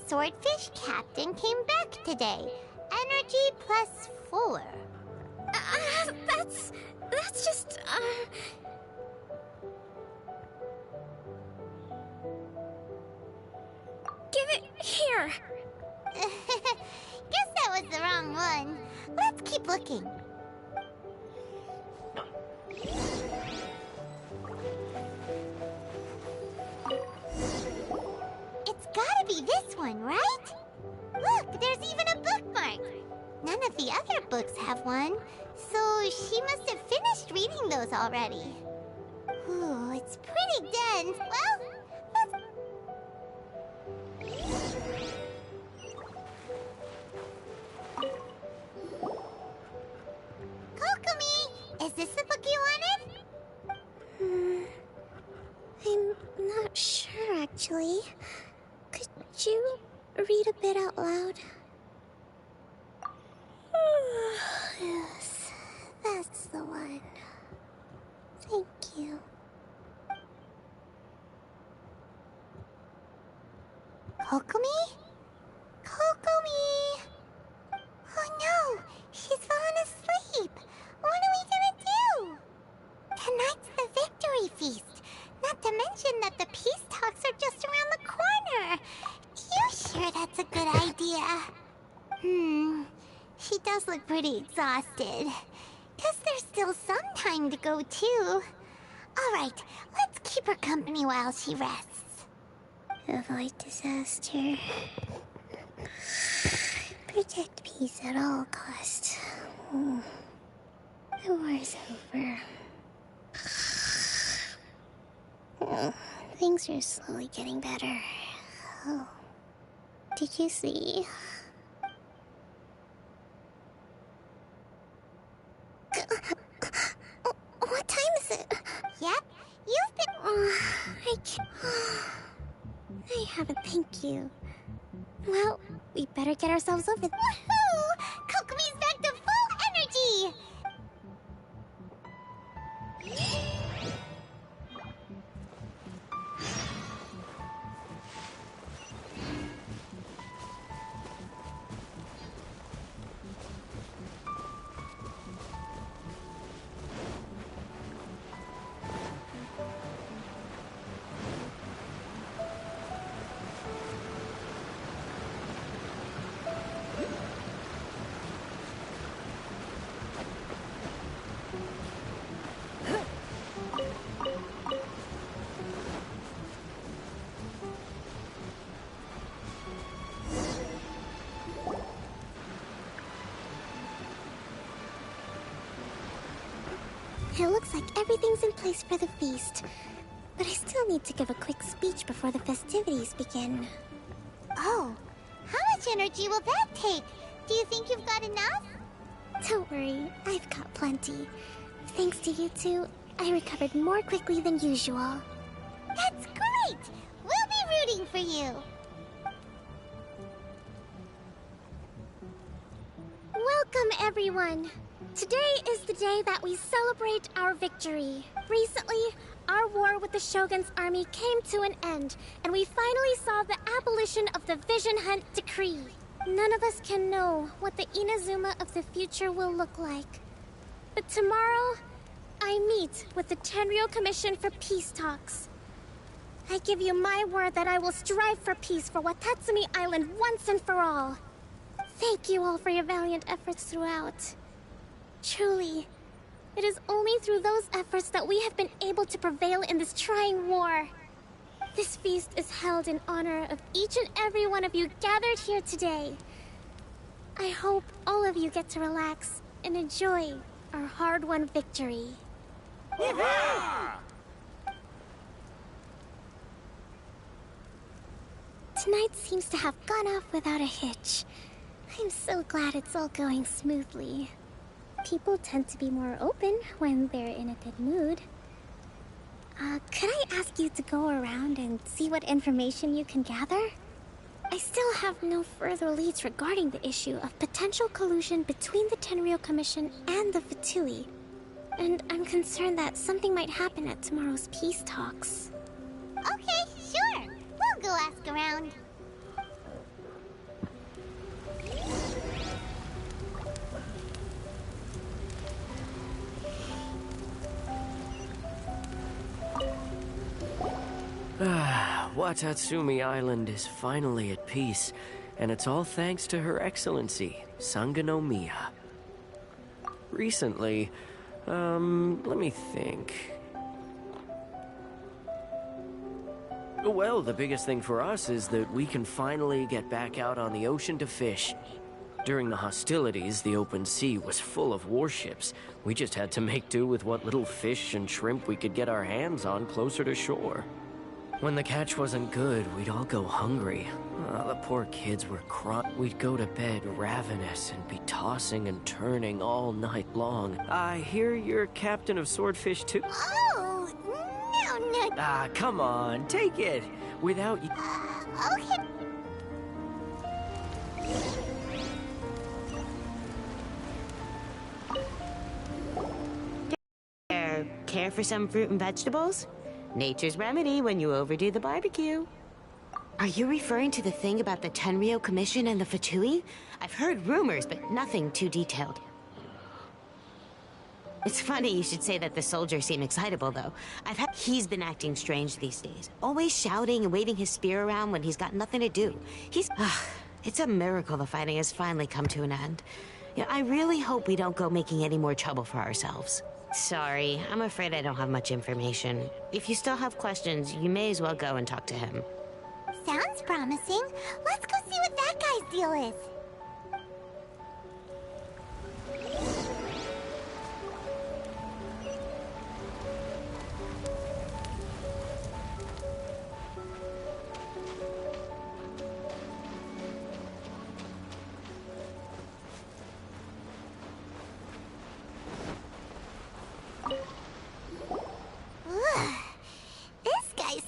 Swordfish Captain came back today. Energy +4. That's just, Give it here! Guess that was the wrong one. Let's keep looking. It's gotta be this one, right? Look, there's even a bookmark. None of the other books have one, so she must have finished reading those already. Ooh, it's pretty dense. Well, let's... Kokomi, is this the book you wanted? I'm not sure, actually. Could you read a bit out loud? Yes, that's the one. Thank you. Kokomi? Kokomi! Oh no! She's fallen asleep! What are we gonna do? Tonight's the victory feast! Not to mention that the peace talks are just around the corner! You sure that's a good idea? She does look pretty exhausted. Guess there's still some time to go too. Alright, let's keep her company while she rests. Avoid disaster. Protect peace at all costs. The war's over. Things are slowly getting better. Oh. Did you see? What time is it? Yep, you've been... I haven't, thank you. Well, we better get ourselves over. Woohoo! Kokomi's back to full energy! It looks like everything's in place for the feast. But I still need to give a quick speech before the festivities begin. Oh, how much energy will that take? Do you think you've got enough? Don't worry, I've got plenty. Thanks to you two, I recovered more quickly than usual. That's great! We'll be rooting for you! Welcome, everyone! Today is the day that we celebrate our victory. Recently, our war with the Shogun's army came to an end, and we finally saw the abolition of the Vision Hunt Decree. None of us can know what the Inazuma of the future will look like. But tomorrow, I meet with the Tenryou Commission for peace talks. I give you my word that I will strive for peace for Watatsumi Island once and for all. Thank you all for your valiant efforts throughout. Truly, it is only through those efforts that we have been able to prevail in this trying war. This feast is held in honor of each and every one of you gathered here today. I hope all of you get to relax and enjoy our hard-won victory. Tonight seems to have gone off without a hitch. I'm so glad it's all going smoothly. People tend to be more open when they're in a good mood. Could I ask you to go around and see what information you can gather? I still have no further leads regarding the issue of potential collusion between the Tenryou Commission and the Fatui. And I'm concerned that something might happen at tomorrow's peace talks. Okay, sure. We'll go ask around. Watatsumi Island is finally at peace, and it's all thanks to Her Excellency, Sangonomiya. Recently, let me think. Well, the biggest thing for us is that we can finally get back out on the ocean to fish. During the hostilities, the open sea was full of warships. We just had to make do with what little fish and shrimp we could get our hands on closer to shore. When the catch wasn't good, we'd all go hungry. The poor kids were crying. We'd go to bed ravenous and be tossing and turning all night long. I hear you're captain of Swordfish too? Oh, no. Come on, take it. Without you... Okay. Care for some fruit and vegetables? Nature's remedy when you overdo the barbecue. Are you referring to the thing about the Tenryou Commission and the Fatui? I've heard rumors, but nothing too detailed. It's funny you should say that the soldiers seem excitable, though. He's been acting strange these days. Always shouting and waving his spear around when he's got nothing to do. It's a miracle the fighting has finally come to an end. Yeah, I really hope we don't go making any more trouble for ourselves. Sorry, I'm afraid I don't have much information. If you still have questions, you may as well go and talk to him. Sounds promising. Let's go see what that guy's deal is.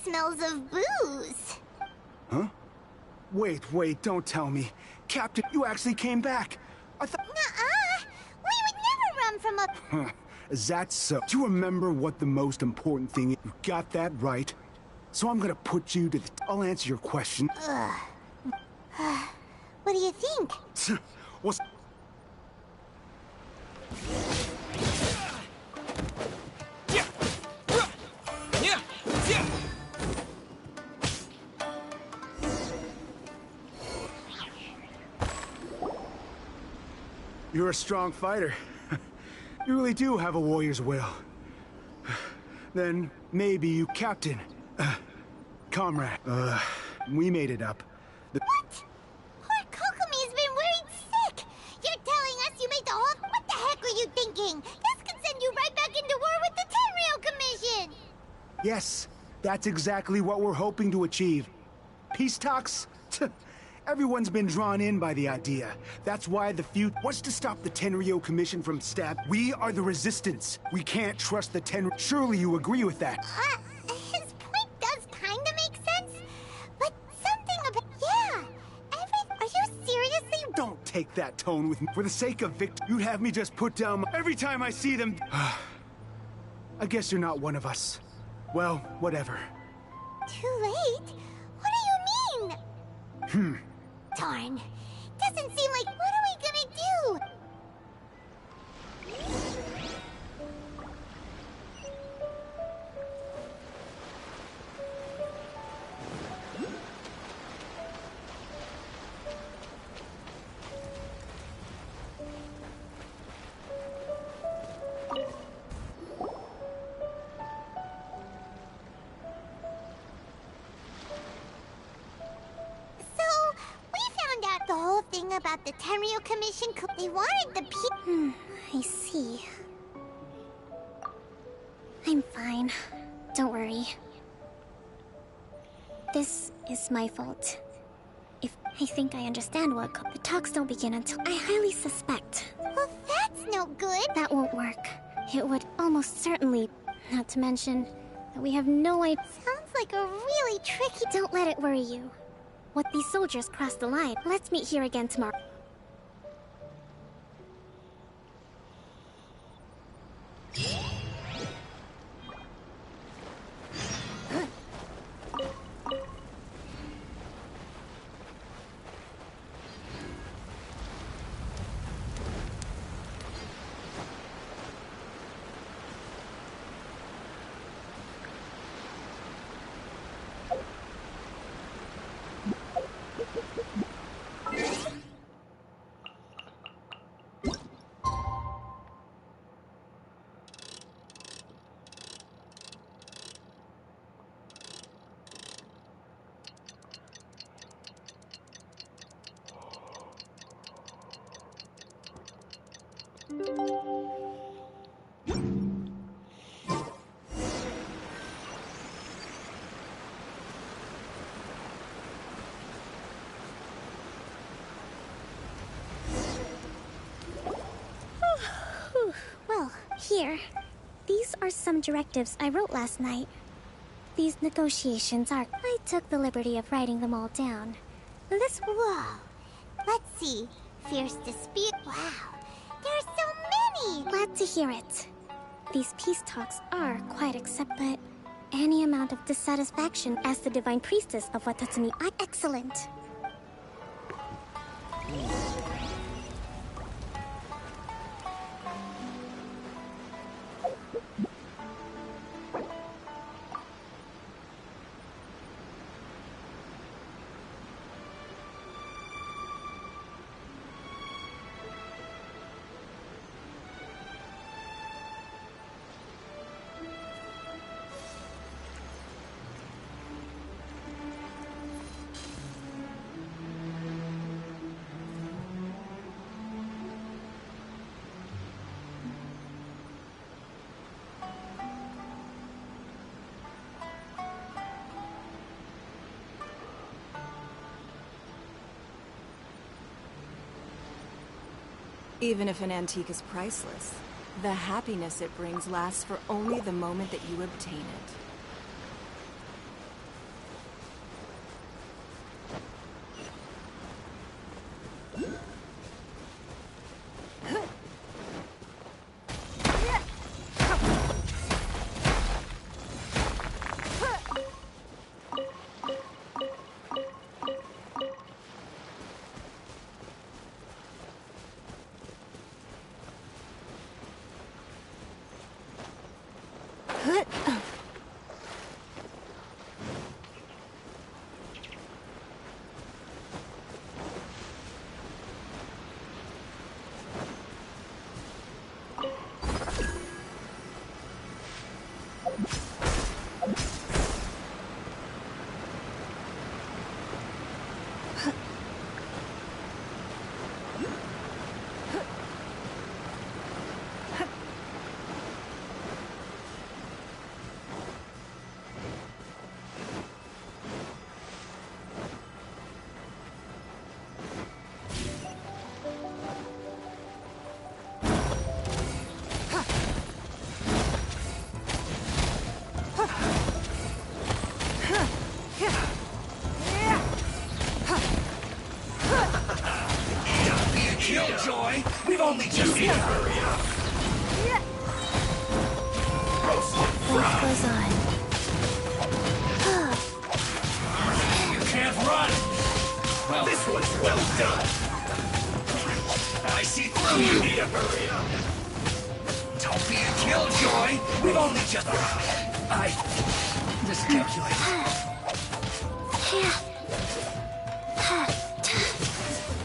Smells of booze. Huh? Wait, don't tell me. Captain, you actually came back. I thought... Nuh-uh. We would never run from a... Huh. Is that so? Do you remember what the most important thing is? You got that right. So I'm gonna put you to the... I'll answer your question. What do you think? What's... You're a strong fighter. You really do have a warrior's will. Then maybe you, Captain. Comrade. We made it up. What? Poor Kokomi's been worried sick. You're telling us you made the whole... What the heck were you thinking? This could send you right back into war Yes, that's exactly what we're hoping to achieve. Peace talks? Everyone's been drawn in by the idea. That's why the feud wants to stop the Tenryo Commission from stab. We are the resistance. We can't trust the Tenryo. Surely you agree with that? His point does kinda make sense, but something about... Yeah! Are you seriously... Don't take that tone with me. For the sake of Victor, you'd have me just put down every time I see them... I guess you're not one of us. Well, whatever. Too late? What do you mean? Darn. Doesn't seem like... What are we gonna do? The whole thing about the Tenryo Commission, they wanted the I see. I'm fine. Don't worry. This is my fault. If I think I understand what the talks don't begin until I highly suspect. Well, that's no good. That won't work. It would almost certainly, not to mention that we have no idea. Sounds like a really tricky... Don't let it worry you. What these soldiers crossed the line. Let's meet here again tomorrow. Well, here. These are some directives I wrote last night. These negotiations are... I took the liberty of writing them all down. Whoa. Let's see. Fierce dispute. Wow. There are so many! Glad to hear it. These peace talks are quite but any amount of dissatisfaction as the divine priestess of Watatsumi... Excellent! Even if an antique is priceless, the happiness it brings lasts for only the moment that you obtain it. hold each other. I miscalculated.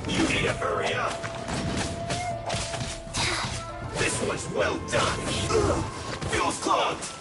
You need to hurry up. This one's well done. Fuel's clogged.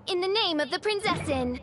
In the name of the Prinzessin.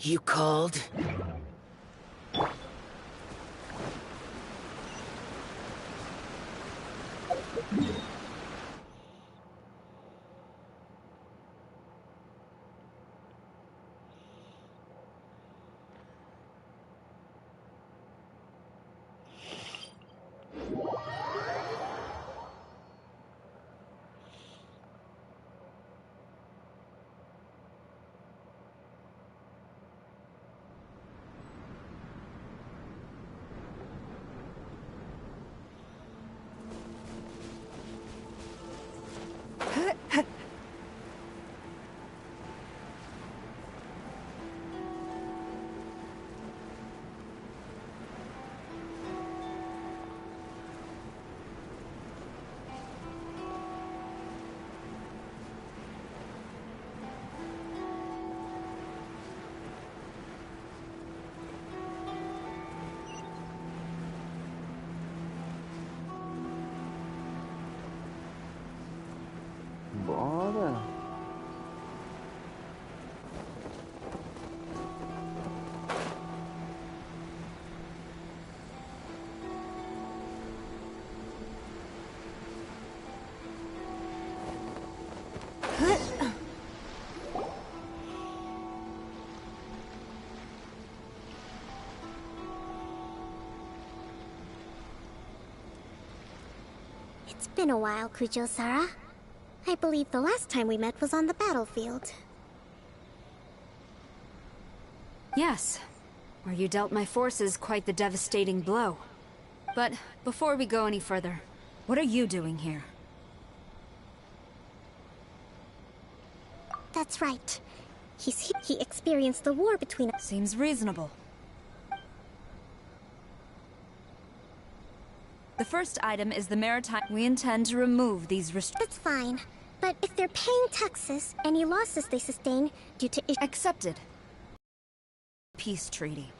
You called? Bora. It's been a while, Kujo-Sara. I believe the last time we met was on the battlefield. Yes, where you dealt my forces quite the devastating blow. But before we go any further, what are you doing here? That's right. He experienced the war between us. Seems reasonable. The first item is the maritime. We intend to remove these restrictions. That's fine. But if they're paying taxes, any losses they sustain due to Accepted. Peace treaty.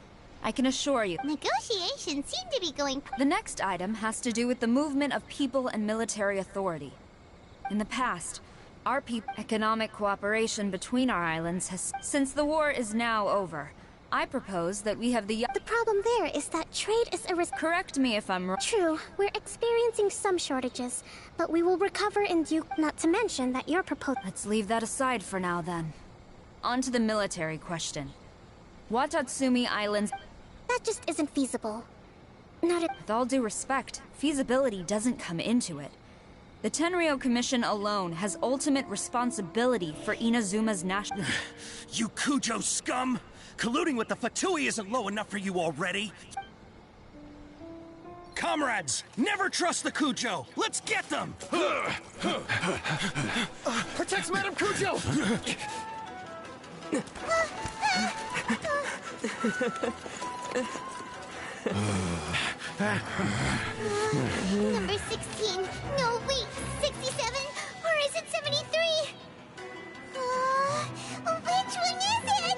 I can assure you. Negotiations seem to be going... The next item has to do with the movement of people and military authority. In the past, our economic cooperation between our islands has... Since the war is now over, I propose that we have the problem there is that trade is Correct me if I'm wrong. True, we're experiencing some shortages, but we will recover in due... Not to mention that your proposal... Let's leave that aside for now, then. On to the military question. Watatsumi Islands... That just isn't feasible. With all due respect, feasibility doesn't come into it. The Tenryou Commission alone has ultimate responsibility for Inazuma's national... You Kujo scum! Colluding with the Fatui isn't low enough for you already! Comrades, never trust the Kujo! Let's get them! Protect Madame Kujo! Number 16. No, wait. 67? Or is it 73? Which one is it?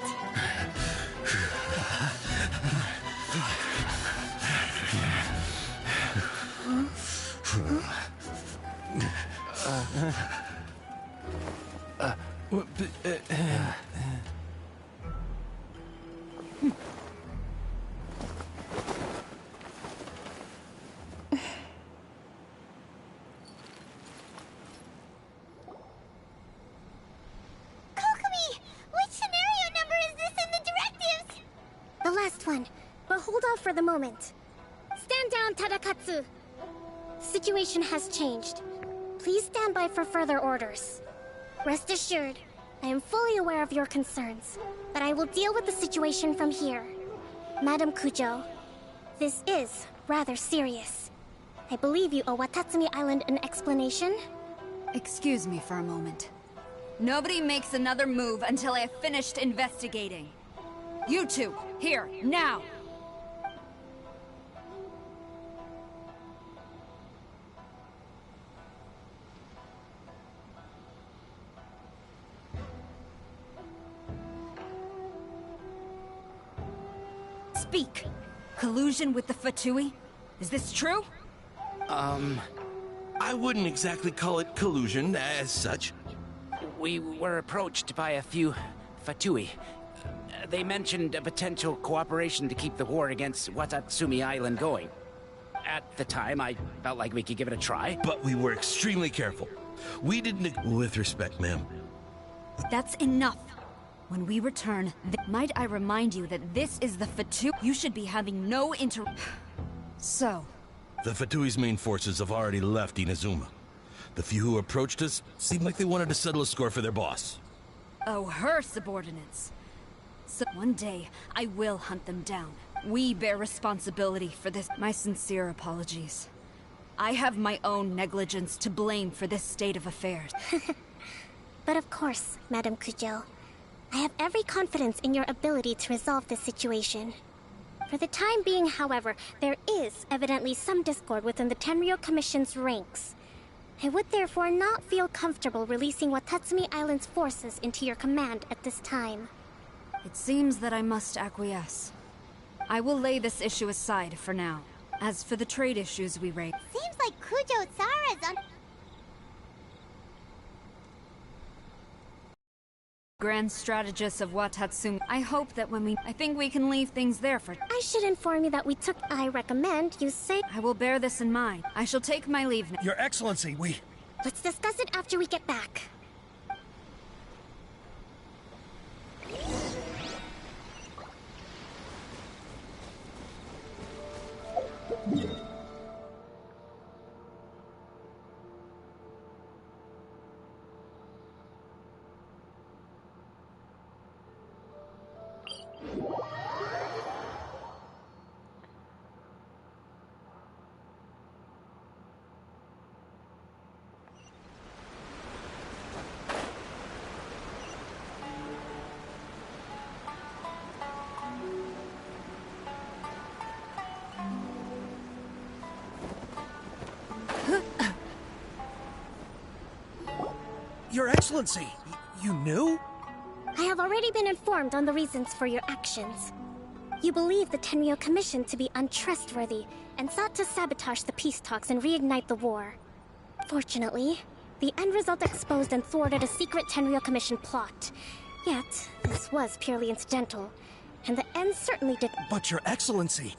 The last one, but hold off for the moment. Stand down, Tadakatsu! Situation has changed. Please stand by for further orders. Rest assured, I am fully aware of your concerns, but I will deal with the situation from here. Madam Kujo, this is rather serious. I believe you owe Watatsumi Island an explanation? Excuse me for a moment. Nobody makes another move until I have finished investigating. You two, here, now! Speak! Collusion with the Fatui? Is this true? I wouldn't exactly call it collusion as such. We were approached by a few Fatui. They mentioned a potential cooperation to keep the war against Watatsumi Island going. At the time, I felt like we could give it a try. But we were extremely careful. We didn't... With respect, ma'am. That's enough. When we return, might I remind you that this is the Fatui? You should be having no So... The Fatui's main forces have already left Inazuma. The few who approached us seemed like they wanted to settle a score for their boss. Oh, her subordinates. So one day, I will hunt them down. We bear responsibility for this. My sincere apologies. I have my own negligence to blame for this state of affairs. But of course, Madame Kujo. I have every confidence in your ability to resolve this situation. For the time being, however, there is evidently some discord within the Tenryou Commission's ranks. I would therefore not feel comfortable releasing Watatsumi Island's forces into your command at this time. It seems that I must acquiesce. I will lay this issue aside for now. As for the trade issues we raised... Seems like Kujo-sara's on... Grand strategist of Watatsumi. I hope that when I think we can leave things there for... I should inform you that we took... I recommend you say... I will bear this in mind. I shall take my leave now. Your Excellency, we... Let's discuss it after we get back. Your Excellency, you knew? I have already been informed on the reasons for your actions. You believe the Tenryou Commission to be untrustworthy and sought to sabotage the peace talks and reignite the war. Fortunately, the end result exposed and thwarted a secret Tenryou Commission plot. Yet, this was purely incidental, and the end certainly did... But Your Excellency,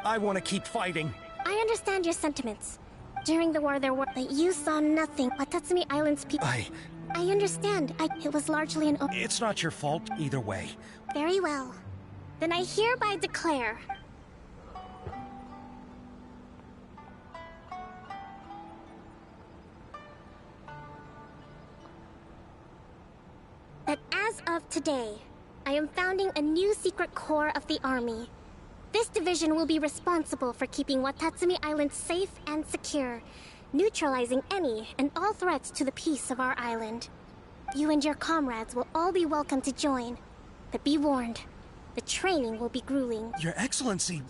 I want to keep fighting. I understand your sentiments. During the war there were... But you saw nothing. Watatsumi Island's people... I understand. It was largely an... It's not your fault, either way. Very well. Then I hereby declare... that as of today, I am founding a new secret corps of the army. This division will be responsible for keeping Watatsumi Island safe and secure, neutralizing any and all threats to the peace of our island. You and your comrades will all be welcome to join, but be warned, the training will be grueling. Your Excellency,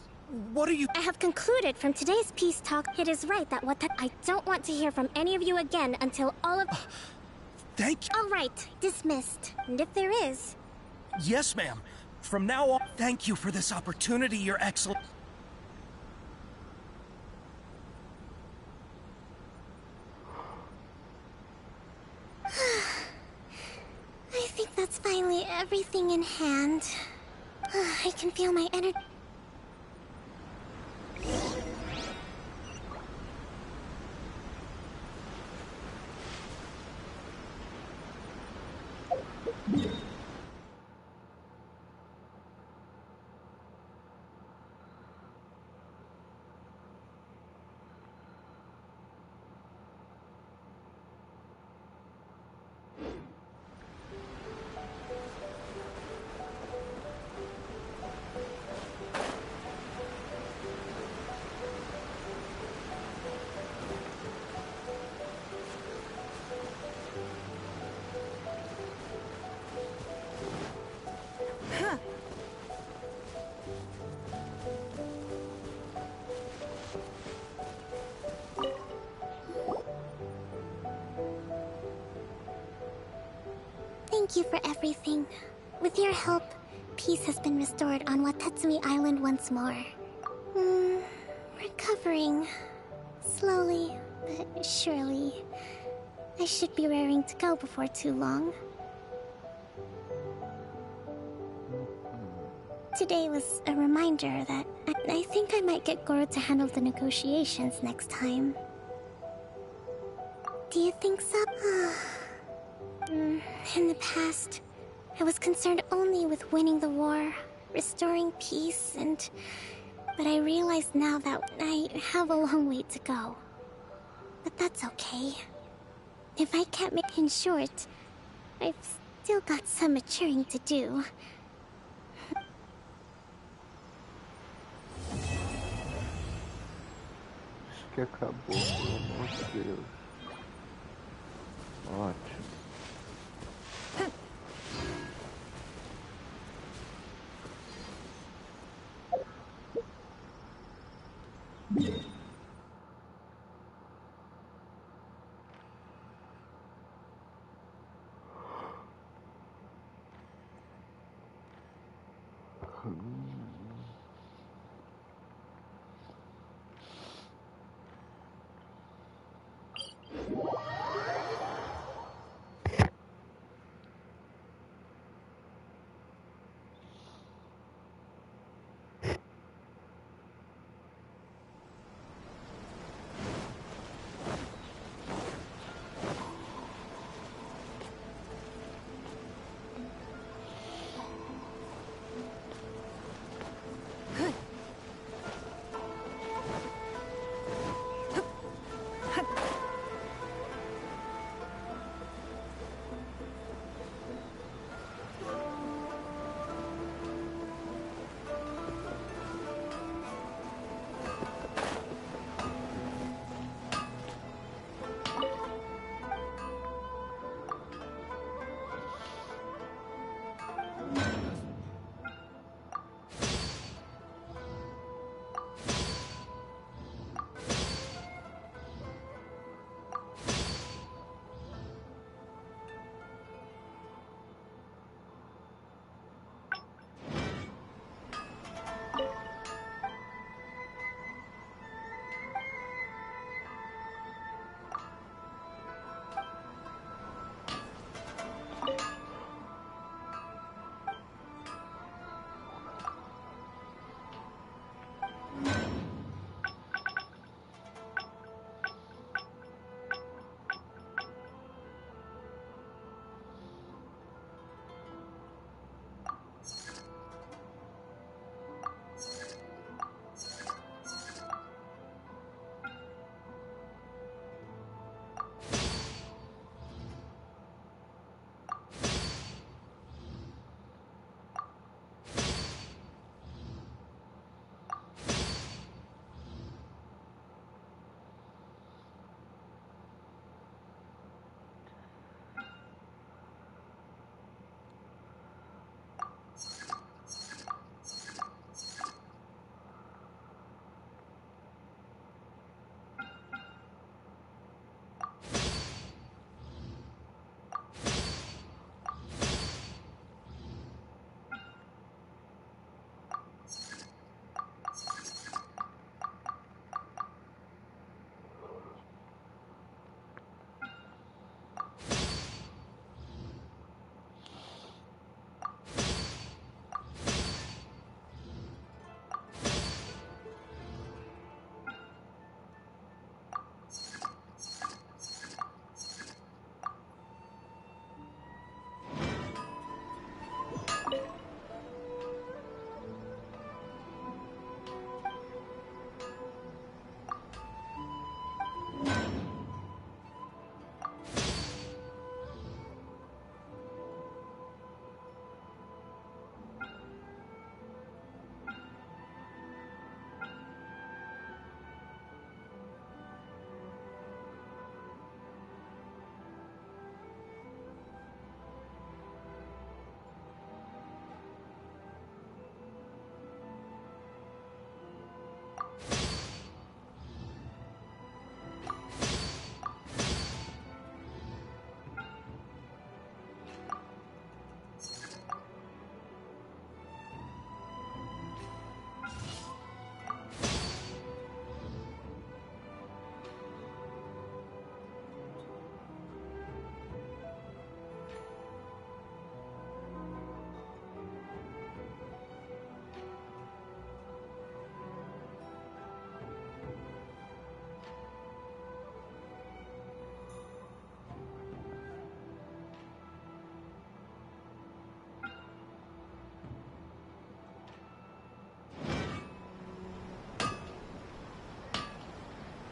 what are you... I have concluded from today's peace talk, it is right that I don't want to hear from any of you again until all of... Thank you. All right, dismissed. And if there is... Yes, ma'am. From now on, thank you for this opportunity, Your Excellency. I think that's finally everything in hand. I can feel my energy. Thank you for everything. With your help, peace has been restored on Watatsumi Island once more. Recovering. Slowly, but surely. I should be raring to go before too long. Today was a reminder that I think I might get Goro to handle the negotiations next time. Do you think so? In the past, I was concerned only with winning the war, restoring peace, but I realize now that I have a long way to go. But that's okay. If I can't make it short, I've still got some maturing to do. Acho que acabou, pelo amor de Deus. Ótimo.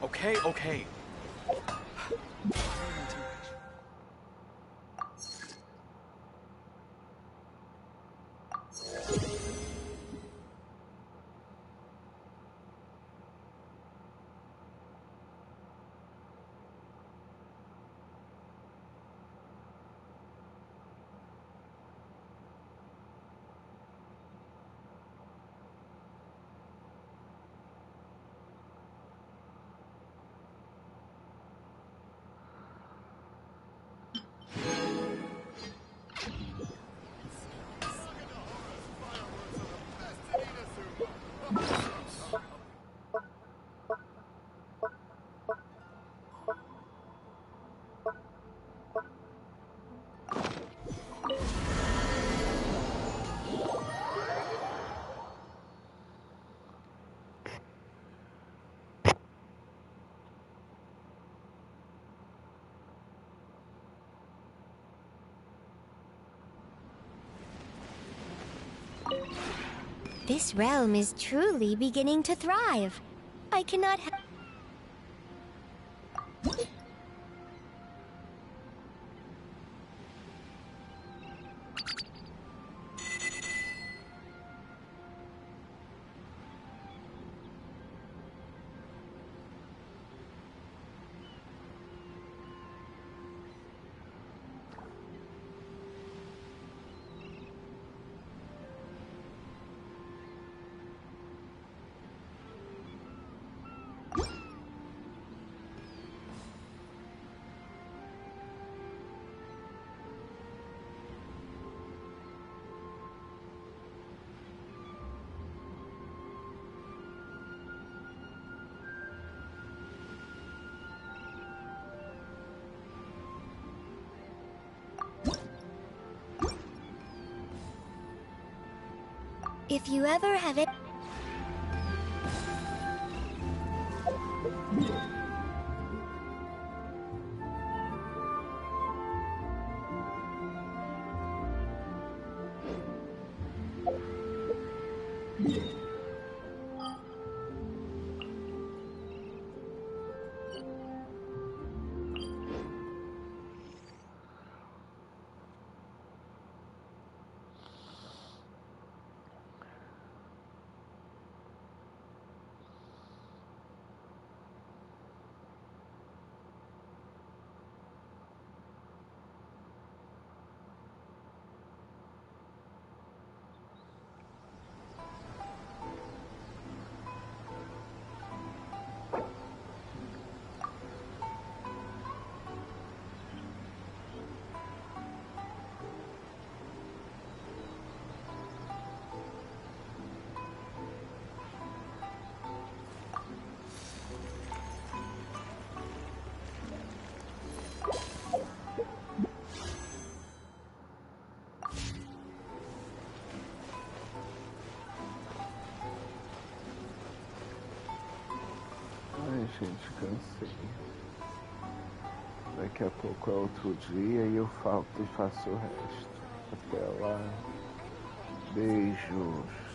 Okay, okay. This realm is truly beginning to thrive. I cannot help. If you ever have it. Ai, gente, cansei. Daqui a pouco é outro dia e eu falto e faço o resto. Até lá. Beijos.